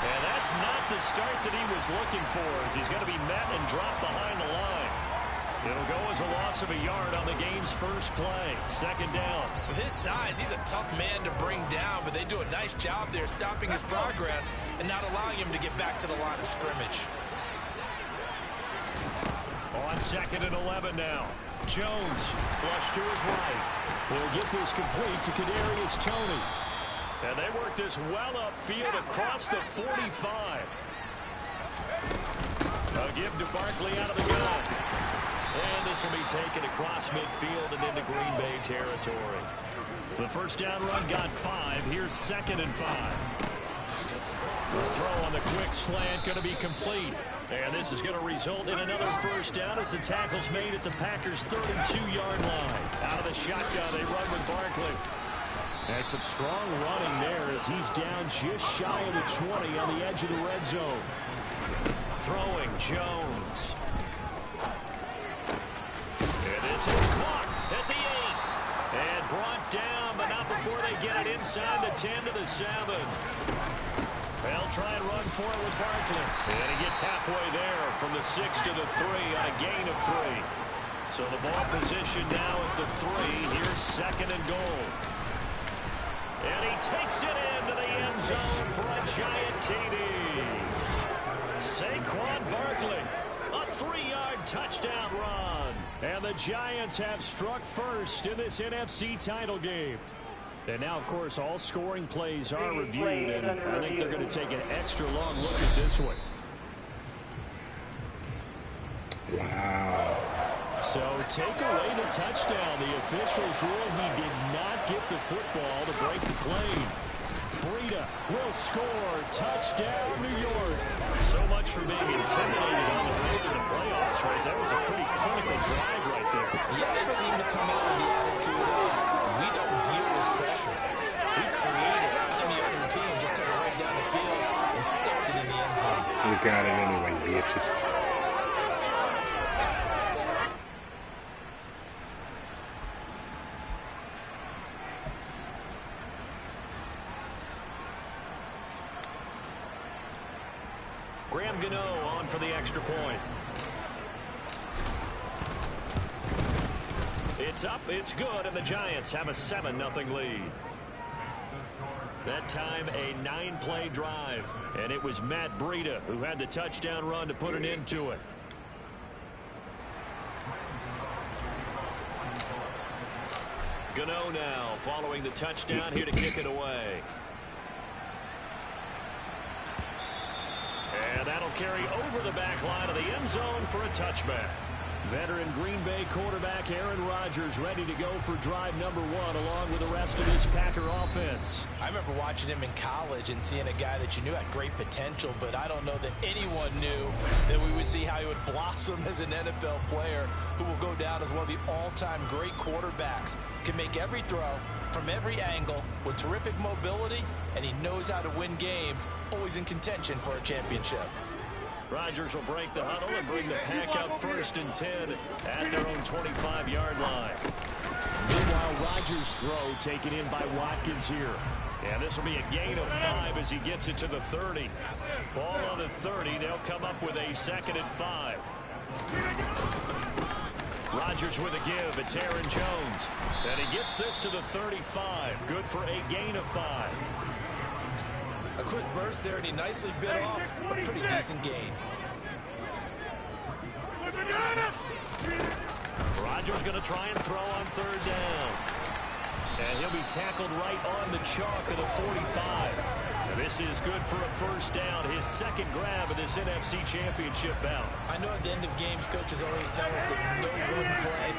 S3: And that's not the start that he was looking for, as he's going to be met and dropped behind the line. It'll go as a loss of a yard on the game's first play. Second down.
S4: With his size, he's a tough man to bring down, but they do a nice job there stopping his progress and not allowing him to get back to the line of scrimmage.
S3: On 2nd and 11 now. Jones, flush to his right. He'll get this complete to Kadarius Toney. And they work this well upfield across the 45. A give to Barkley out of the gun. And this will be taken across midfield and into Green Bay territory. The first down run got 5. Here's 2nd and 5. The throw on the quick slant going to be complete. And this is going to result in another first down as the tackle's made at the Packers' 32-yard line. Out of the shotgun, they run with Barkley. And some strong running there as he's down just shy of the 20 on the edge of the red zone. Throwing Jones. And this is caught at the 8. And brought down, but not before they get it inside the 10 to the 7. They'll try and run for it with Barkley. And he gets halfway there from the 6 to the 3 on a gain of 3. So the ball position now at the 3. Here's 2nd and goal. And he takes it into the end zone for a giant TD. Saquon Barkley, a 3-yard touchdown run. And the Giants have struck first in this NFC title game. And now, of course, all scoring plays are reviewed, and I think they're going to take an extra long look at this one.
S1: Wow.
S3: So take away the touchdown. The officials rule he did not get the football to break the play. Breida will score. Touchdown, New York. So much for being intimidated on the road to the playoffs, right? That was a pretty clinical drive right there.
S4: Yeah, they seem to come out with the attitude of, we don't deal with pressure. We create it. And the other team just took it right down the field and stuffed it in the end zone.
S1: We got it anyway, bitches.
S3: Graham Gano on for the extra point. It's up, it's good, and the Giants have a 7-0 lead. That time a 9-play drive, and it was Matt Breida who had the touchdown run to put an end to it. Gano now following the touchdown here to kick it away. And that'll carry over the back line of the end zone for a touchback. Veteran Green Bay quarterback Aaron Rodgers ready to go for drive number 1 along with the rest of this Packer offense.
S4: I remember watching him in college and seeing a guy that you knew had great potential, but I don't know that anyone knew that we would see how he would blossom as an NFL player who will go down as one of the all-time great quarterbacks. Can make every throw from every angle with terrific mobility, and he knows how to win games, always in contention for a championship.
S3: Rodgers will break the huddle and bring the Pack up 1st and 10 at their own 25-yard line. Meanwhile, Rodgers' throw taken in by Watkins here. And this will be a gain of 5 as he gets it to the 30. Ball on the 30. They'll come up with a 2nd and 5. Rodgers with a give. It's Aaron Jones. And he gets this to the 35. Good for a gain of 5.
S4: A quick burst there, and he nicely bit off a pretty decent gain.
S3: Rodgers going to try and throw on 3rd down. And he'll be tackled right on the chalk of the 45. And this is good for a 1st down, his 2nd grab of this NFC Championship bout.
S4: I know at the end of games, coaches always tell us that no one play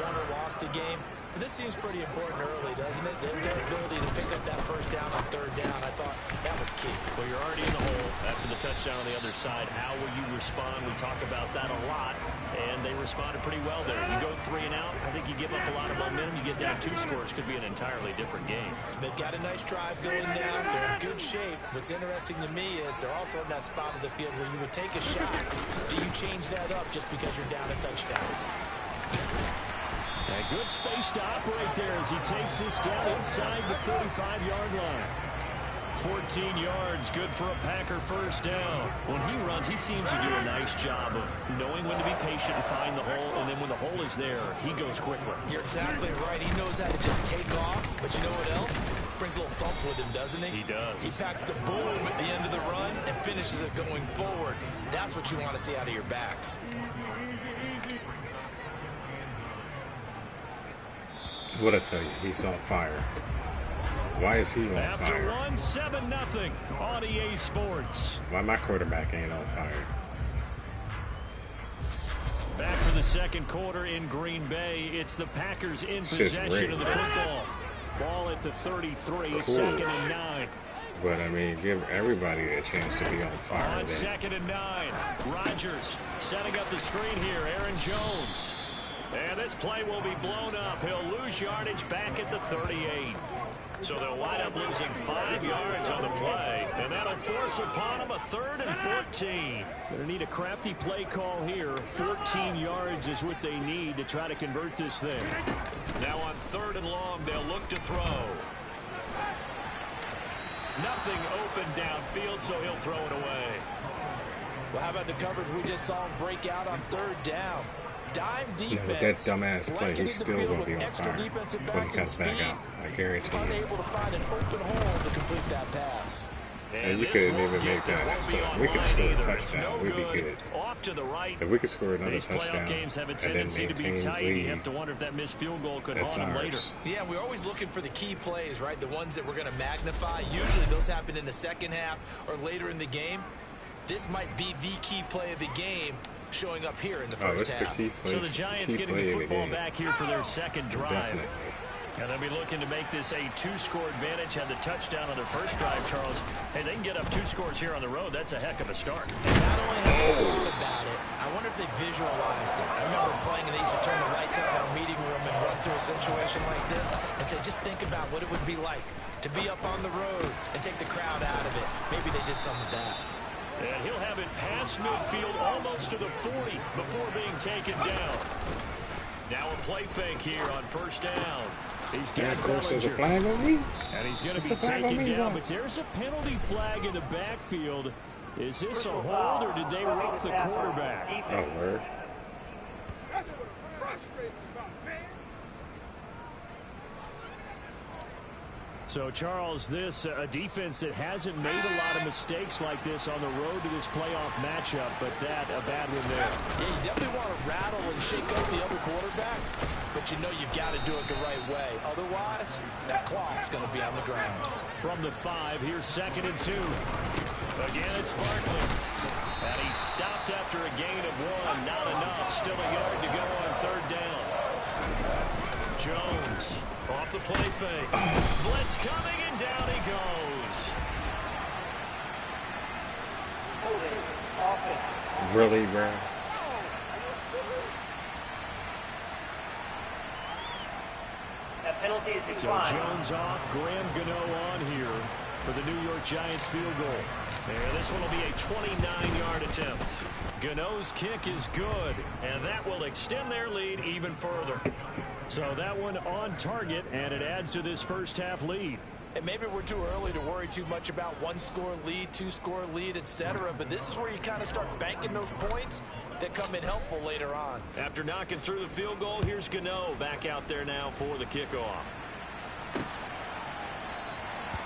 S4: won or lost a game. But this seems pretty important early, doesn't it? Their ability to pick up that 1st down on 3rd down, I thought that was key.
S3: Well, you're already in the hole after the touchdown on the other side. How will you respond? We talk about that a lot, and they responded pretty well there. You go 3 and out, I think you give up a lot of momentum. You get down 2 scores, could be an entirely different game.
S4: So they've got a nice drive going down. They're in good shape. What's interesting to me is they're also in that spot of the field where you would take a shot. Do you change that up just because you're down a touchdown?
S3: A good space to operate there as he takes this down inside the 45-yard line. 14 yards, good for a Packer 1st down. When he runs, he seems to do a nice job of knowing when to be patient and find the hole, and then when the hole is there, he goes quickly.
S4: You're exactly right. He knows how to just take off, but you know what else? Brings a little thump with him, doesn't he?
S3: He does.
S4: He packs the boom at the end of the run and finishes it going forward. That's what you want to see out of your backs.
S1: What I tell you, he's on fire. Why is he on
S3: After
S1: fire?
S3: one, 7-0 on EA Sports.
S1: Why my quarterback ain't on fire?
S3: Back for the second quarter in Green Bay. It's the Packers in possession of the football. Ball at the 33,
S1: Cool.
S3: 2nd and 9.
S1: But I mean, give everybody a chance to be on fire.
S3: On
S1: Then.
S3: 2nd and 9, Rodgers setting up the screen here. Aaron Jones. And this play will be blown up. He'll lose yardage back at the 38. So they'll wind up losing 5 yards on the play. And that'll force upon them a 3rd and 14. Going to need a crafty play call here. 14 yards is what they need to try to convert this thing. Now on 3rd and long, they'll look to throw. Nothing open downfield, so he'll throw it away.
S4: Well, how about the coverage we just saw him break out on 3rd down? Dime defense.
S1: You know, with that dumbass play, he's still going to be on fire when he comes back out. I guarantee you.
S4: Unable to find an open hole to complete that pass.
S1: And you couldn't even make that. So if we could score a touchdown, we'd be good.
S3: Off to the right.
S1: If we could score another
S3: These playoff
S1: touchdown
S3: games have a
S1: and then
S3: tendency to be
S1: maintain
S3: tight. You
S1: lead,
S3: have to wonder if that missed field goal could
S1: that's
S3: haunt them later.
S1: ours.
S4: Yeah, we're always looking for the key plays, right? The ones that we're going to magnify. Usually those happen in the second half or later in the game. This might be the key play of the game showing up here in the first half.
S1: The key play,
S3: So the Giants getting the football back here for their second drive.
S1: Definitely.
S3: And they'll be looking to make this a 2-score advantage. Had the touchdown on their first drive, Charles. Hey, they can get up 2 scores here on the road. That's a heck of a start.
S4: And not only have they thought about it, I wonder if they visualized it. I remember playing and they used to turn the lights on in our meeting room and run through a situation like this and say, just think about what it would be like to be up on the road and take the crowd out of it. Maybe they did some of that.
S3: And he'll have it past midfield almost to the 40 before being taken down. Now a play fake here on 1st down. He's got
S1: Of course, there's a
S3: Bellinger.
S1: flag on me.
S3: And he's going to be
S1: There's a flag on
S3: taken
S1: me,
S3: down,
S1: boss.
S3: but there's a penalty flag in the backfield. Is this a hold, or did they rough the quarterback?
S1: Oh, word.
S3: So, Charles, this a defense that hasn't made a lot of mistakes like this on the road to this playoff matchup, but that a bad one there.
S4: Yeah, you definitely want to rattle and shake up the other quarterback, but you know you've got to do it the right way. Otherwise, that cloth's going to be on the ground.
S3: From the 5, here's 2nd and 2. Again, it's Barkley. And he stopped after a gain of 1. Not enough. Still a yard to go on 3rd down. Jones off the play fake. Blitz coming, and down he goes.
S1: Really, bro?
S5: That penalty is
S3: So
S5: declined.
S3: Jones off, Graham Gano on here for the New York Giants field goal. And this one will be a 29-yard attempt. Gano's kick is good, and that will extend their lead even further. So that one on target, and it adds to this first half lead.
S4: And maybe we're too early to worry too much about 1-score lead, 2-score lead, etc. But this is where you kind of start banking those points that come in helpful later on.
S3: After knocking through the field goal, here's Gano back out there now for the kickoff.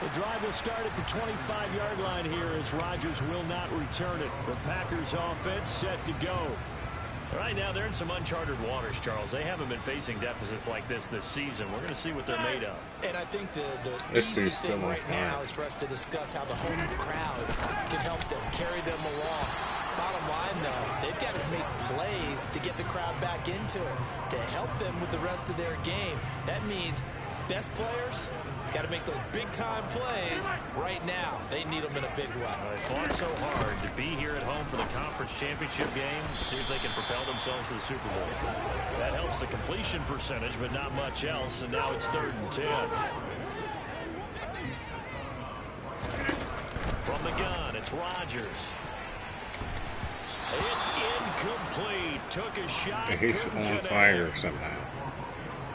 S3: The drive will start at the 25-yard line here as Rodgers will not return it. The Packers offense set to go. Right now, they're in some uncharted waters, Charles. They haven't been facing deficits like this season. We're going to see what they're made of.
S4: And I think the
S1: This
S4: easy
S1: dude's still
S4: thing
S1: on
S4: right
S1: fire.
S4: now is for us to discuss how the home crowd can help them, carry them along. Bottom line, though, they've got to make plays to get the crowd back into it, to help them with the rest of their game. That means best players got to make those big-time plays right now. They need them in a big way.
S3: They fought so hard to be here at home for the conference championship game, see if they can propel themselves to the Super Bowl. That helps the completion percentage, but not much else, and now it's 3rd and 10. From the gun, it's Rodgers. It's incomplete. Took a shot.
S1: He's
S3: couldn't
S1: on
S3: connect.
S1: fire somehow.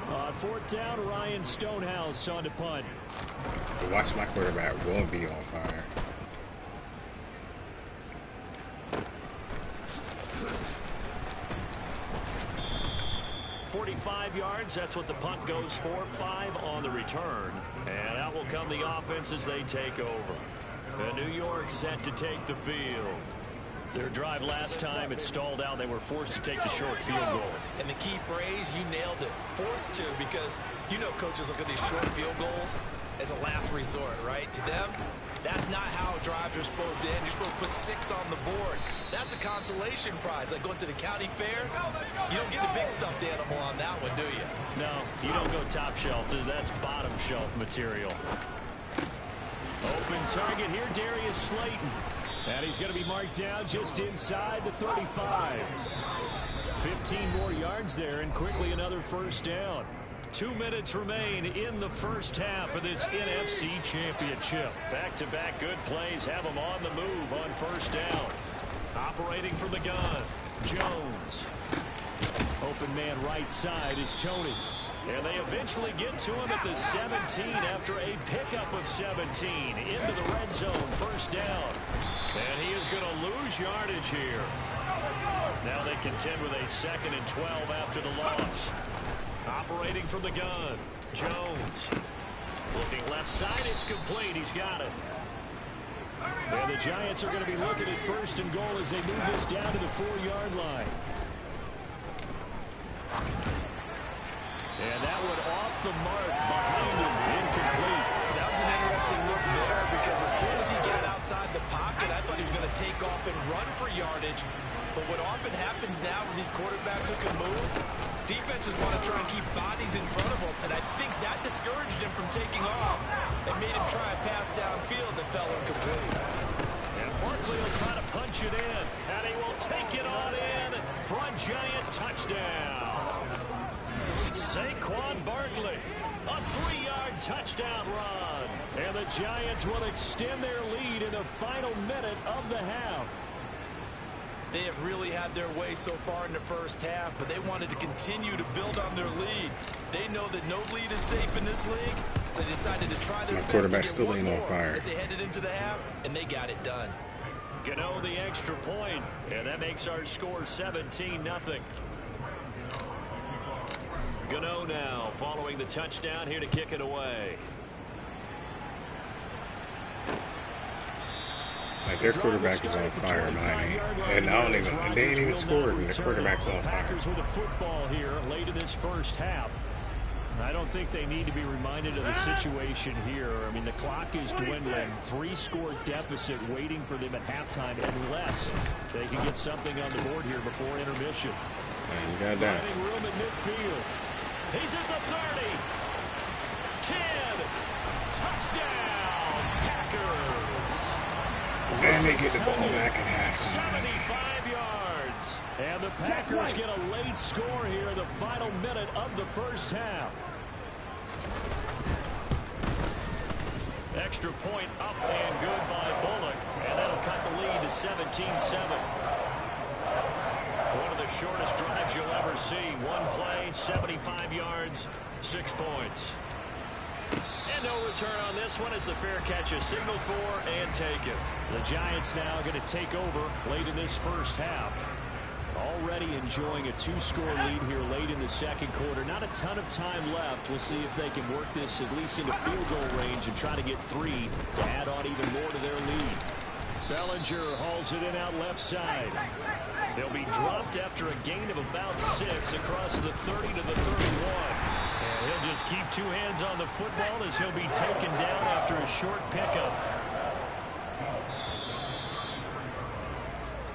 S3: On 4th down, Ryan Stonehouse on to punt.
S1: Watch my quarterback will be on fire.
S3: "45 yards, that's what the punt goes for. 5 on the return. And out will come the offense as they take over. And New York set to take the field. Their drive last time, it stalled out. They were forced to take the short field goal.
S4: And the key phrase, you nailed it, forced to, because you know coaches look at these short field goals as a last resort, right? To them, that's not how drives are supposed to end. You're supposed to put 6 on the board. That's a consolation prize. Like going to the county fair, you don't get a big stuffed animal on that one, do you?
S3: No, you don't go top shelf. That's bottom shelf material. Open target here, Darius Slayton. And he's going to be marked down just inside the 35. 15 more yards there, and quickly another first down. 2 minutes remain in the first half of this NFC Championship. Back-to-back good plays have them on the move on first down. Operating from the gun, Jones. Open man right side is Tony. And they eventually get to him at the 17 after a pickup of 17 into the red zone, first down. And he is going to lose yardage here. Now they contend with a 2nd and 12 after the loss. Operating from the gun, Jones. Looking left side, it's complete. He's got it. And the Giants are going to be looking at 1st and goal as they move this down to the 4-yard line. And that one off the mark behind him, incomplete.
S4: That was an interesting look there because as soon as he got outside the pocket, I thought he was going to take off and run for yardage. But what often happens now with these quarterbacks who can move, defenses want to try and keep bodies in front of them, and I think that discouraged him from taking off and made him try a pass downfield that fell incomplete.
S3: And Barkley will try to punch it in, and he will take it on in for a Giant touchdown. Saquon Barkley, a 3-yard touchdown run. And the Giants will extend their lead in the final minute of the half.
S4: They have really had their way so far in the first half, but they wanted to continue to build on their lead. They know that no lead is safe in this league, so they decided to try their best
S1: quarterback's
S4: to get
S1: still
S4: one
S1: ain't on
S4: more
S1: fire.
S4: as they headed into the half, and they got it done.
S3: Gano the extra point, and that makes our score 17-0. Gano now following the touchdown here to kick it away.
S1: Like their quarterback is on fire, mine ain't. And I don't even, they ain't even scored, and the quarterback's on fire.
S3: Packers with a football here late in this first half. I don't think they need to be reminded of the situation here. I mean, the clock is dwindling. 3-score deficit waiting for them at halftime unless they can get something on the board here before intermission.
S1: Man, you got that.
S3: Finding room at midfield. He's at the 30. 10. Touchdown, Packers.
S1: And they get the ball back at halftime.
S3: 75 yards. And the Packers get a late score here in the final minute of the first half. Extra point up and good by Bullock. And that'll cut the lead to 17-7. One of the shortest drives you'll ever see. One play, 75 yards, 6 points. And no return on this one as the fair catch is signaled for and taken. The Giants now going to take over late in this first half. Already enjoying a 2-score lead here late in the second quarter. Not a ton of time left. We'll see if they can work this at least into field goal range and try to get 3 to add on even more to their lead. Bellinger hauls it in out left side. They'll be dropped after a gain of about 6 across the 30 to the 31. And he'll just keep 2 hands on the football as he'll be taken down after a short pickup.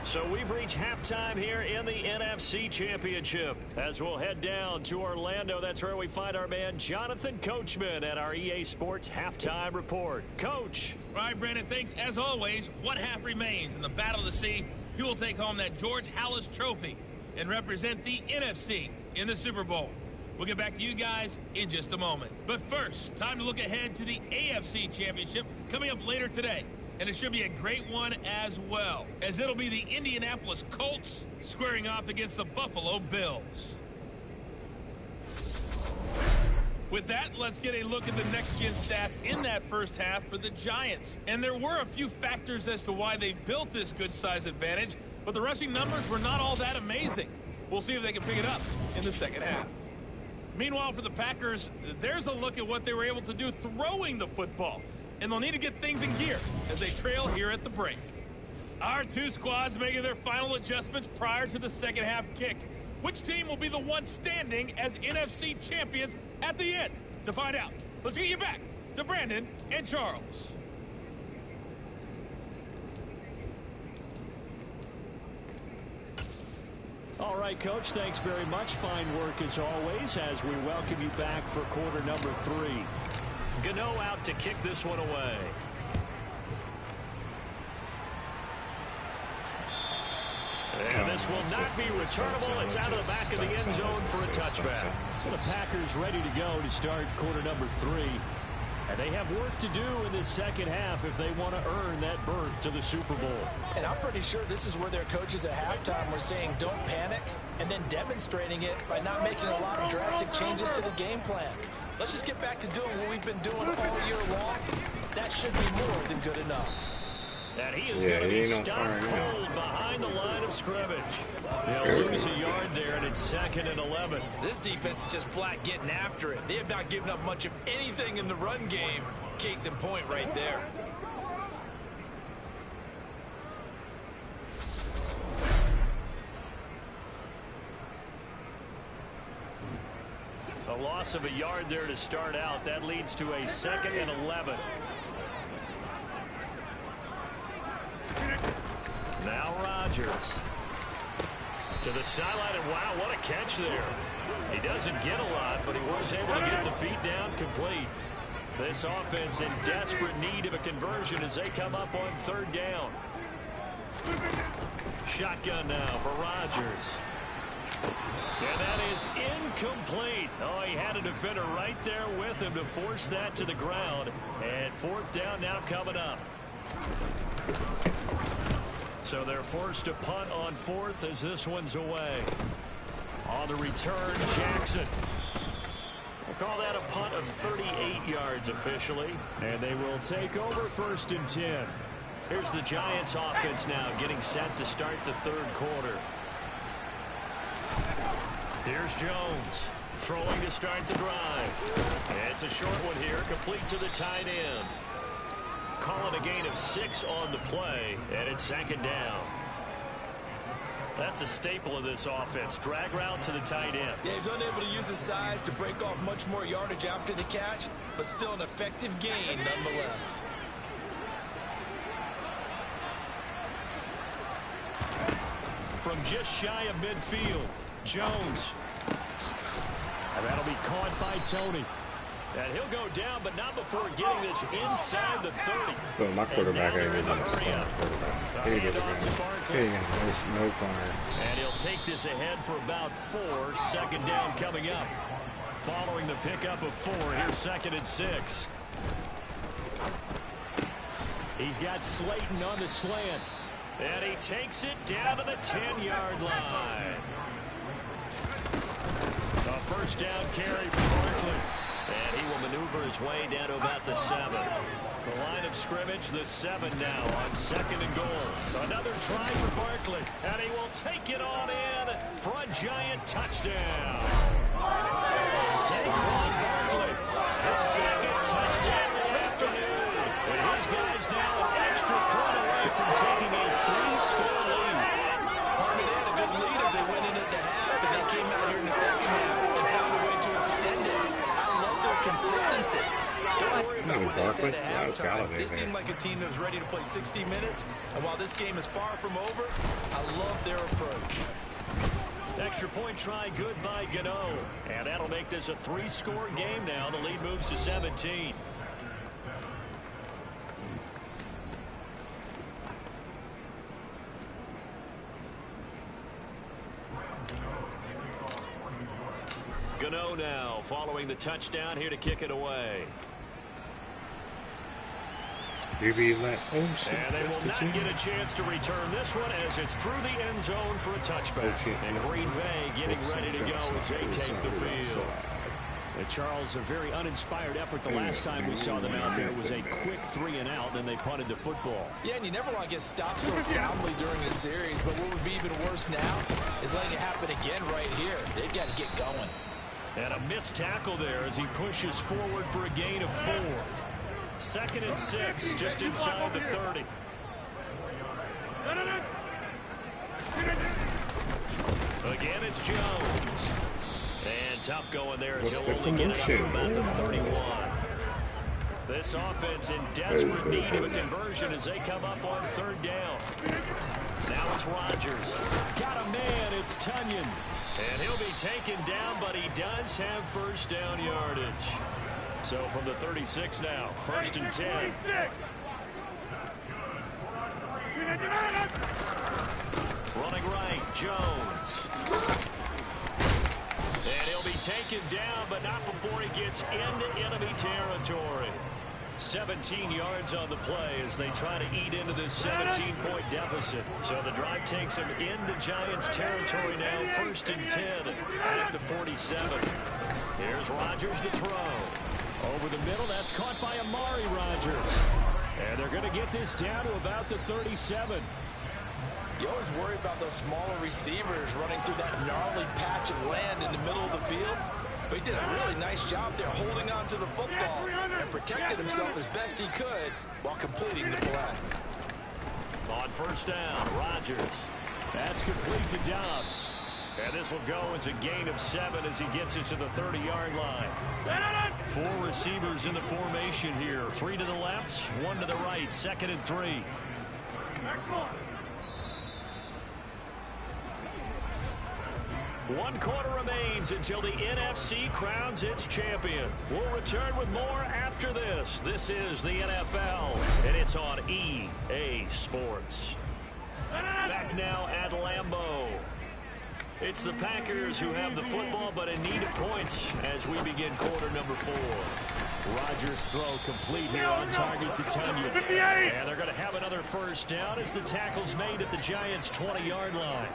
S3: So we've reached halftime here in the NFC Championship. As we'll head down to Orlando, that's where we find our man Jonathan Coachman at our EA Sports Halftime Report. Coach.
S6: All right, Brandon, thanks. As always, one half remains in the battle to see who will take home that George Halas Trophy and represent the NFC in the Super Bowl. We'll get back to you guys in just a moment. But first, time to look ahead to the AFC Championship coming up later today. And it should be a great one as well, as it'll be the Indianapolis Colts squaring off against the Buffalo Bills. With that, let's get a look at the next-gen stats in that first half for the Giants. And there were a few factors as to why they built this good size advantage, but the rushing numbers were not all that amazing. We'll see if they can pick it up in the second half. Meanwhile, for the Packers, there's a look at what they were able to do throwing the football. And they'll need to get things in gear as they trail here at the break. Our two squads making their final adjustments prior to the second half kick. Which team will be the one standing as NFC champions at the end? To find out, let's get you back to Brandon and Charles.
S3: All right, Coach, thanks very much. Fine work as always as we welcome you back for quarter number 3. Gano out to kick this one away. And this will not be returnable. It's out of the back of the end zone for a touchback. So the Packers ready to go to start quarter number 3. And they have work to do in the second half if they want to earn that berth to the Super Bowl.
S4: And I'm pretty sure this is where their coaches at halftime were saying don't panic, and then demonstrating it by not making a lot of drastic changes to the game plan. Let's just get back to doing what we've been doing all year long. That should be more than good enough.
S3: And he is going to be stopped cold behind the line of scrimmage. They'll lose a yard there, and it's 2nd and 11.
S4: This defense is just flat getting after it. They have not given up much of anything in the run game. Case in point right there.
S3: A loss of a yard there to start out. That leads to a 2nd and 11. Now Rodgers to the sideline, and wow, what a catch there. He doesn't get a lot, but he was able to get the feet down complete. This offense in desperate need of a conversion as they come up on 3rd down. Shotgun now for Rodgers. And that is incomplete. Oh, he had a defender right there with him to force that to the ground. And 4th down now coming up. So they're forced to punt on 4th as this one's away. On the return, Jackson. We'll call that a punt of 38 yards officially. And they will take over 1st and 10. Here's the Giants offense now getting set to start the 3rd quarter. Here's Jones throwing to start the drive. And it's a short one here, complete to the tight end. Calling a gain of 6 on the play, and it's 2nd down. That's a staple of this offense. Drag route to the tight end.
S4: Yeah, he's unable to use his size to break off much more yardage after the catch, but still an effective gain nonetheless.
S3: From just shy of midfield, Jones. And that'll be caught by Tony. And he'll go down, but not before getting this inside the 30.
S1: But my quarterback ain't even a starting quarterback. He ain't no corner.
S3: And he'll take this ahead for about 4. 2nd down coming up. Following the pickup of 4, here's 2nd and 6. He's got Slayton on the slant. And he takes it down to the 10-yard line. A 1st down carry for Barkley. And he will maneuver his way down to about the 7. The line of scrimmage, the 7 now on 2nd and goal. Another try for Barkley. And he will take it on in for a giant touchdown. Saquon Barkley, his 2nd touchdown of the afternoon. And his guys now an extra point away from taking a 3-score lead.
S4: Harmon had a good lead as they went in at the half, and they came out here in the second half and found a way to extend it. Consistency. Don't worry about what they said at halftime. This seemed like a team that was ready to play 60 minutes. And while this game is far from over, I love their approach.
S3: Extra point try good by Gano. And that'll make this a 3-score game now. The lead moves to 17. Gano now following the touchdown here to kick it away.
S1: And they
S3: will not get a chance to return this one as it's through the end zone for a touchback. And Green Bay getting ready to go as they take the field. And Charles, a very uninspired effort the last time we saw them out there. It was a quick 3-and-out, and they punted the football.
S4: Yeah, and you never want to get stopped so soundly during a series, but what would be even worse now is letting it happen again right here. They've got to get going.
S3: And a missed tackle there as he pushes forward for a gain of 4. 2nd and 6, just inside the 30. Again, it's Jones. And tough going there as
S1: What's
S3: he'll
S1: the
S3: only get it up to
S1: commotion?
S3: about the 31. This offense in desperate need of a conversion as they come up on third down. Now it's Rodgers. Got a man, it's Tunyon. And he'll be taken down, but he does have first down yardage. So from the 36 now, 1st and 10. Running right, Jones. And he'll be taken down, but not before he gets into enemy territory. 17 yards on the play as they try to eat into this 17-point deficit. So the drive takes them into Giants territory now, 1st and 10 at the 47. Here's Rodgers to throw. Over the middle, that's caught by Amari Rodgers. And they're going to get this down to about the 37.
S4: You always worry about those smaller receivers running through that gnarly patch of land in the middle of the field. But he did a really nice job there holding on to the football and protected himself as best he could while completing the play.
S3: On 1st down, Rodgers. That's complete to Dobbs. And this will go as a gain of 7 as he gets it to the 30-yard line. 4 receivers in the formation here. 3 to the left, 1 to the right. 2nd and 3. One quarter remains until the NFC crowns its champion. We'll return with more after this. This is the NFL, and it's on EA Sports. Back now at Lambeau. It's the Packers who have the football, but in need of points as we begin quarter number 4. Rodgers' throw complete here on target to Tunyon. And they're going to have another first down as the tackle's made at the Giants' 20-yard line.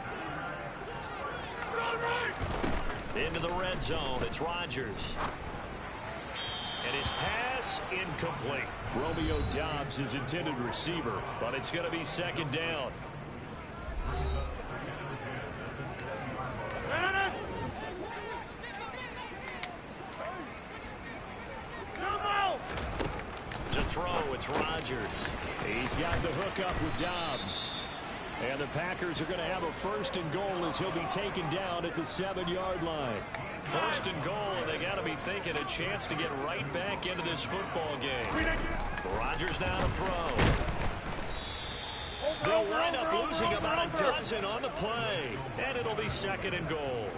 S3: Into the red zone, it's Rodgers. And his pass incomplete. Romeo Dobbs is intended receiver, but it's going to be 2nd down. To throw, it's Rodgers. He's got the hook up with Dobbs. And the Packers are going to have a 1st and goal as he'll be taken down at the 7-yard line. 1st and goal, and they got to be thinking a chance to get right back into this football game. Rodgers now to throw. They'll wind up losing about a dozen on the play, and it'll be 2nd and goal.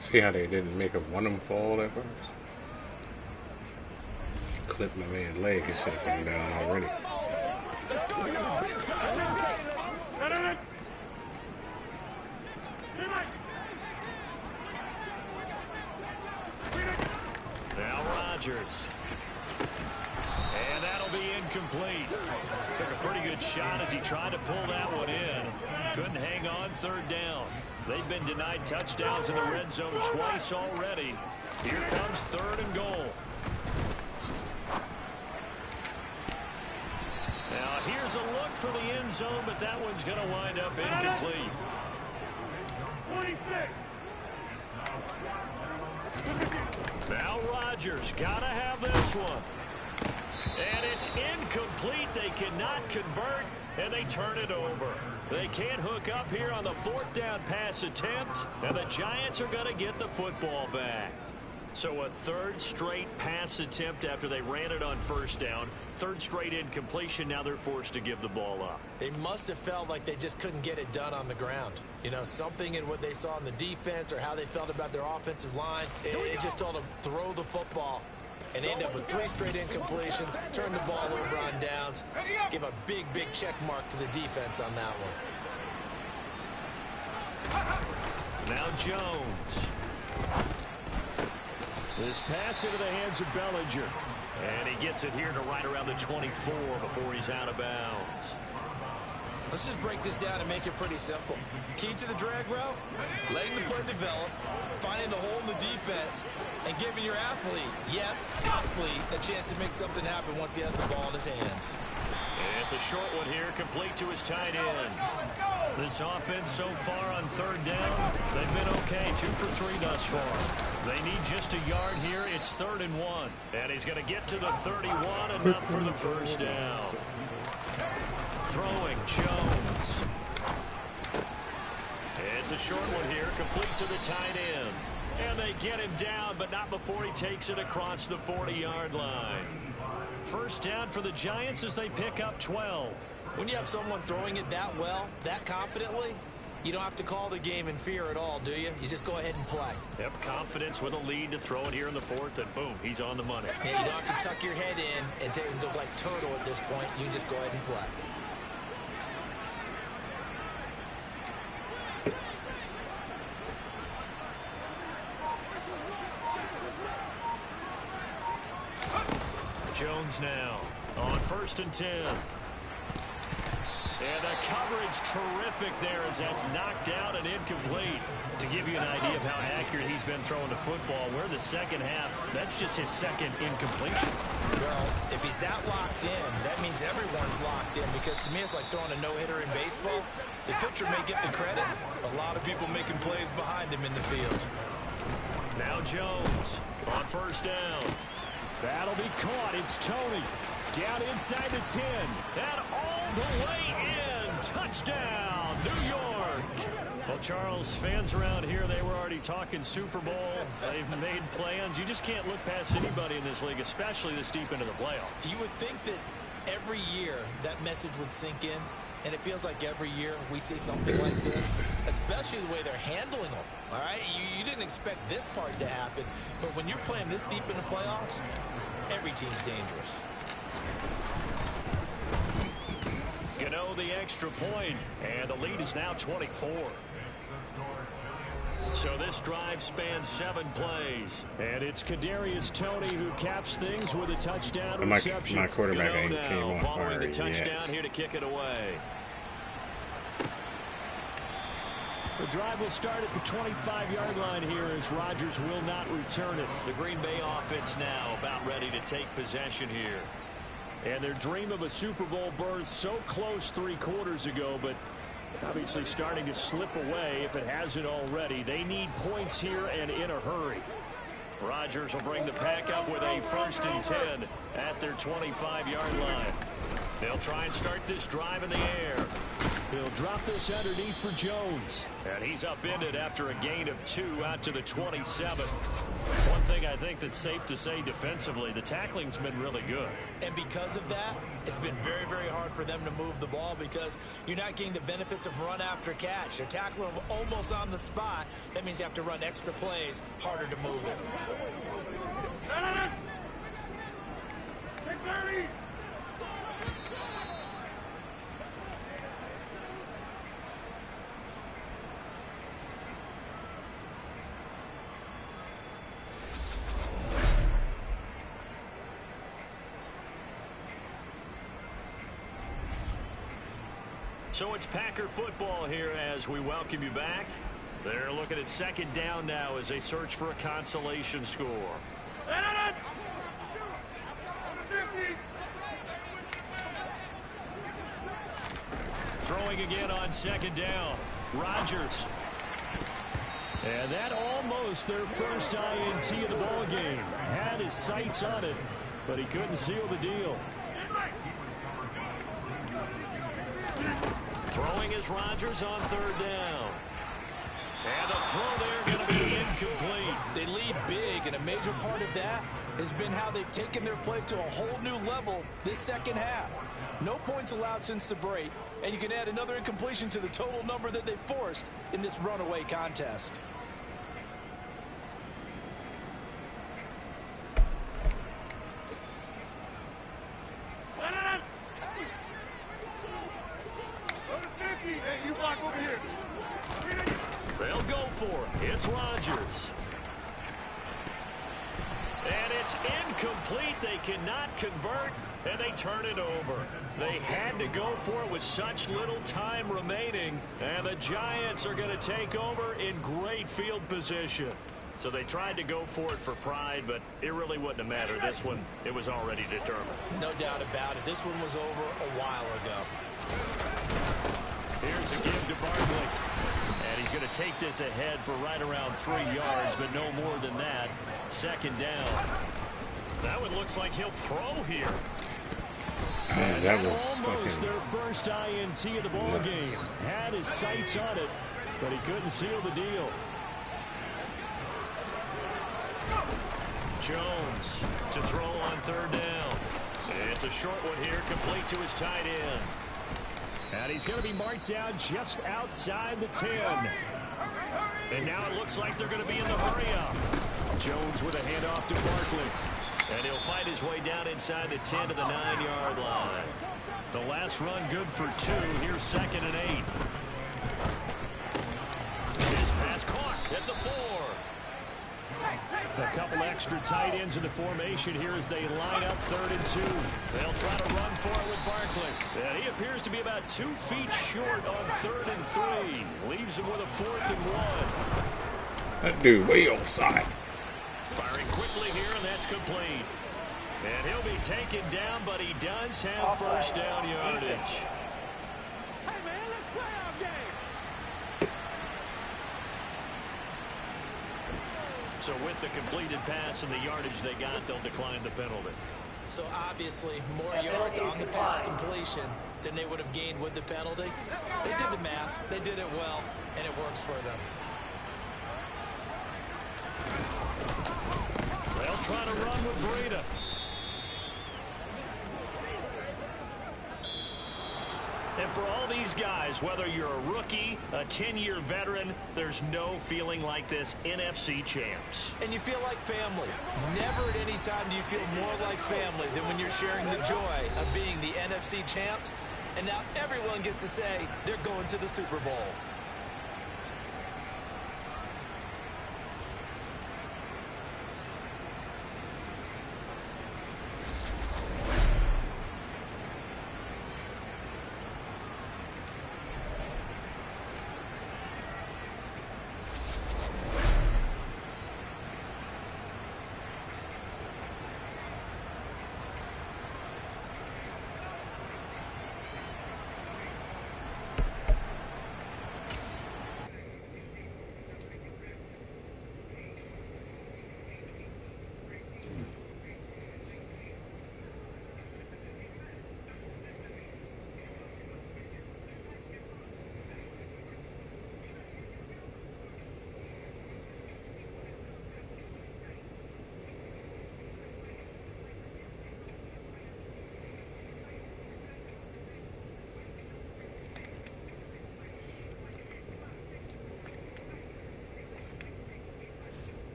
S1: See how they didn't make one of them fall at first? Clipped my man's leg. It should have come down already.
S3: Now Rodgers. And that'll be incomplete. Took a pretty good shot as he tried to pull that one in. Couldn't hang on 3rd down. They've been denied touchdowns in the red zone twice already. Here comes 3rd and goal. Now here's a look for the end zone, but that one's going to wind up incomplete.
S6: 26.
S3: Now Rodgers, gotta have this one. And it's incomplete. They cannot convert, and they turn it over. They can't hook up here on the 4th down pass attempt, and the Giants are going to get the football back. So a 3rd straight pass attempt after they ran it on 1st down. 3rd straight incompletion. Now they're forced to give the ball up.
S4: They must have felt like they just couldn't get it done on the ground. You know, something in what they saw in the defense or how they felt about their offensive line, it just told them throw the football. And end up with 3 straight incompletions, turn the ball over on downs, give a big, big check mark to the defense on that one.
S3: Now Jones. This pass into the hands of Bellinger. And he gets it here to right around the 24 before he's out of bounds.
S4: Let's just break this down and make it pretty simple. Key to the drag route, letting the play develop, finding the hole in the defense, and giving your athlete, yes, athlete, a chance to make something happen once he has the ball in his hands.
S3: And it's a short one here, complete to his tight end. This offense so far on third down, they've been okay. 2 for 3 thus far. They need just a yard here. It's 3rd and 1. And he's going to get to the 31, enough for the first down. Throwing, Jones. It's a short one here, complete to the tight end. And they get him down, but not before he takes it across the 40-yard line. First down for the Giants as they pick up 12.
S4: When you have someone throwing it that well, that confidently, you don't have to call the game in fear at all, do you? You just go ahead and play.
S3: Yep, confidence with a lead to throw it here in the 4th, and boom, he's on the money.
S4: Yeah, you don't have to tuck your head in and go like turtle at this point. You just go ahead and play.
S3: Jones now on 1st and 10. And the coverage terrific there as that's knocked out and incomplete. To give you an idea of how accurate he's been throwing the football, we're the second half. That's just his second incompletion.
S4: Well, if he's that locked in, that means everyone's locked in, because to me it's like throwing a no-hitter in baseball. The pitcher may get the credit, a lot of people making plays behind him in the field.
S3: Now Jones on 1st down. That'll be caught. It's Tony down inside the 10. And all the way in. Touchdown, New York. Well, Charles, fans around here, they were already talking Super Bowl. They've made plans. You just can't look past anybody in this league, especially this deep into the playoffs.
S4: You would think that every year that message would sink in, and it feels like every year we see something like this, especially the way they're handling them. All right, you didn't expect this part to happen, but when you're playing this deep in the playoffs, every team's dangerous.
S3: Gano the extra point, and the lead is now 24. So this drive spans 7 plays, and it's Kadarius Toney who caps things with a touchdown reception.
S1: My quarterback ain't
S3: Gano
S1: came
S3: now
S1: on
S3: following the
S1: fire
S3: touchdown
S1: yet.
S3: here to kick it away. The drive will start at the 25-yard line here as Rodgers will not return it. The Green Bay offense now about ready to take possession here. And their dream of a Super Bowl berth so close 3 quarters ago, but obviously starting to slip away if it hasn't already. They need points here and in a hurry. Rodgers will bring the pack up with a 1st and 10 at their 25-yard line. They'll try and start this drive in the air. He'll drop this underneath for Jones. And he's upended after a gain of 2 out to the 27. One thing I think that's safe to say defensively, the tackling's been really good.
S4: And because of that, it's been very, very hard for them to move the ball because you're not getting the benefits of run after catch. They're tackling them almost on the spot. That means you have to run extra plays, harder to move it.
S3: So it's Packer football here as we welcome you back. They're looking at 2nd down now as they search for a consolation score. Throwing again on 2nd down. Rodgers. And that almost their first INT of the ball game. Had his sights on it, but he couldn't seal the deal. Throwing is Rodgers on 3rd down. And the throw there going to be incomplete.
S4: They lead big, and a major part of that has been how they've taken their play to a whole new level this second half. No points allowed since the break, and you can add another incompletion to the total number that they forced in this runaway contest.
S3: They'll go for it. It's Rodgers. And it's incomplete. They cannot convert, and they turn it over. They had to go for it with such little time remaining, and the Giants are going to take over in great field position. So they tried to go for it for pride, but it really wouldn't have mattered. This one, it was already determined.
S4: No doubt about it. This one was over a while ago.
S3: Here's Here's a give to Barkley. And he's going to take this ahead for right around 3 yards, but no more than that. Second down. That one looks like he'll throw here. And
S1: that was
S3: almost
S1: fucking
S3: their first INT of the ball
S1: nuts.
S3: game. Had his sights on it, but he couldn't seal the deal. Jones to throw on third down. It's a short one here, complete to his tight end. And he's going to be marked down just outside the 10. And now it looks like they're going to be in the hurry-up. Jones with a handoff to Barkley. And he'll fight his way down inside the 10 to the 9-yard line. The last run good for 2. Here's 2nd and 8. His pass caught at the 4. A couple extra tight ends in the formation here as they line up 3rd and 2. They'll try to run for it with Barkley. And he appears to be about 2 feet short on 3rd and 3. Leaves him with a 4th and 1.
S1: That dude way offside.
S3: Firing quickly here, and that's complete. And he'll be taken down, but he does have first down yardage.
S2: Hey, man, let's play our game.
S3: So with the completed pass and the yardage they got, they'll decline the penalty.
S4: So obviously, more yards on the pass completion than they would have gained with the penalty. They did the math. They did it well, and it works for them.
S3: They'll try to run with Breida. And for all these guys, whether you're a rookie, a 10-year veteran, there's no feeling like this NFC champs.
S4: And you feel like family. Never at any time do you feel more like family than when you're sharing the joy of being the NFC champs. And now everyone gets to say they're going to the Super Bowl.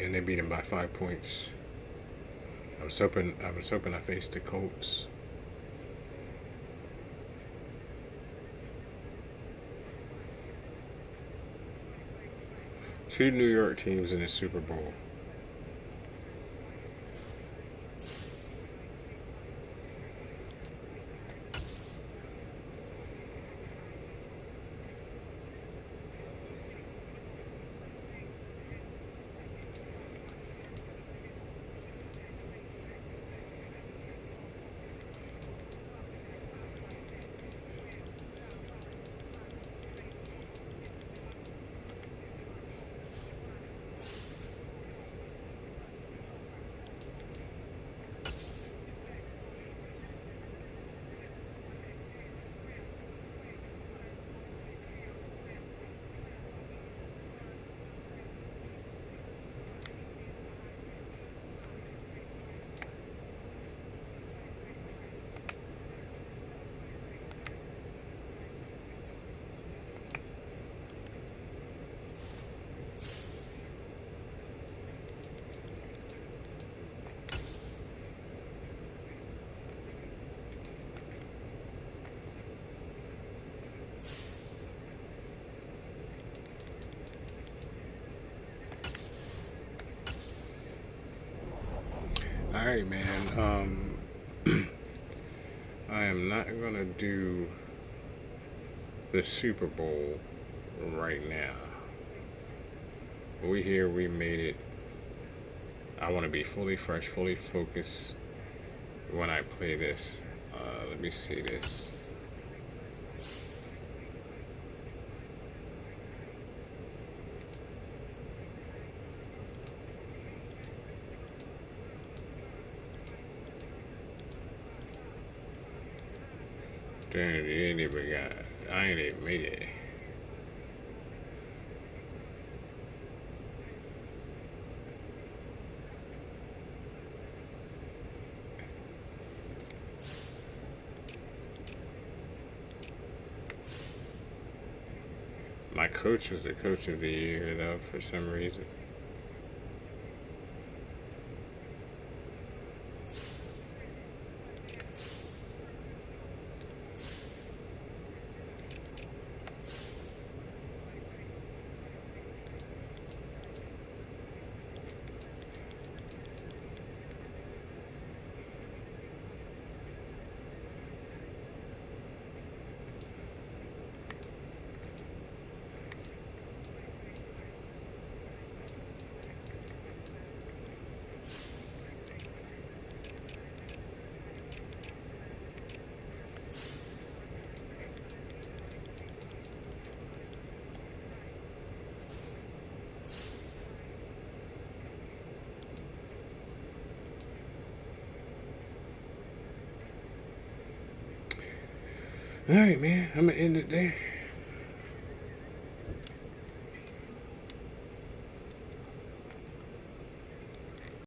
S1: And they beat him by 5 points. I was hoping I faced the Colts. Two New York teams in the Super Bowl. Alright, man. I am not gonna do the Super Bowl right now. We here, we made it. I want to be fully fresh, fully focused when I play this. Let me see this. Damn, you ain't even got. I ain't even made it. My coach was the coach of the year, though, for some reason. All right, man. I'm gonna end it there.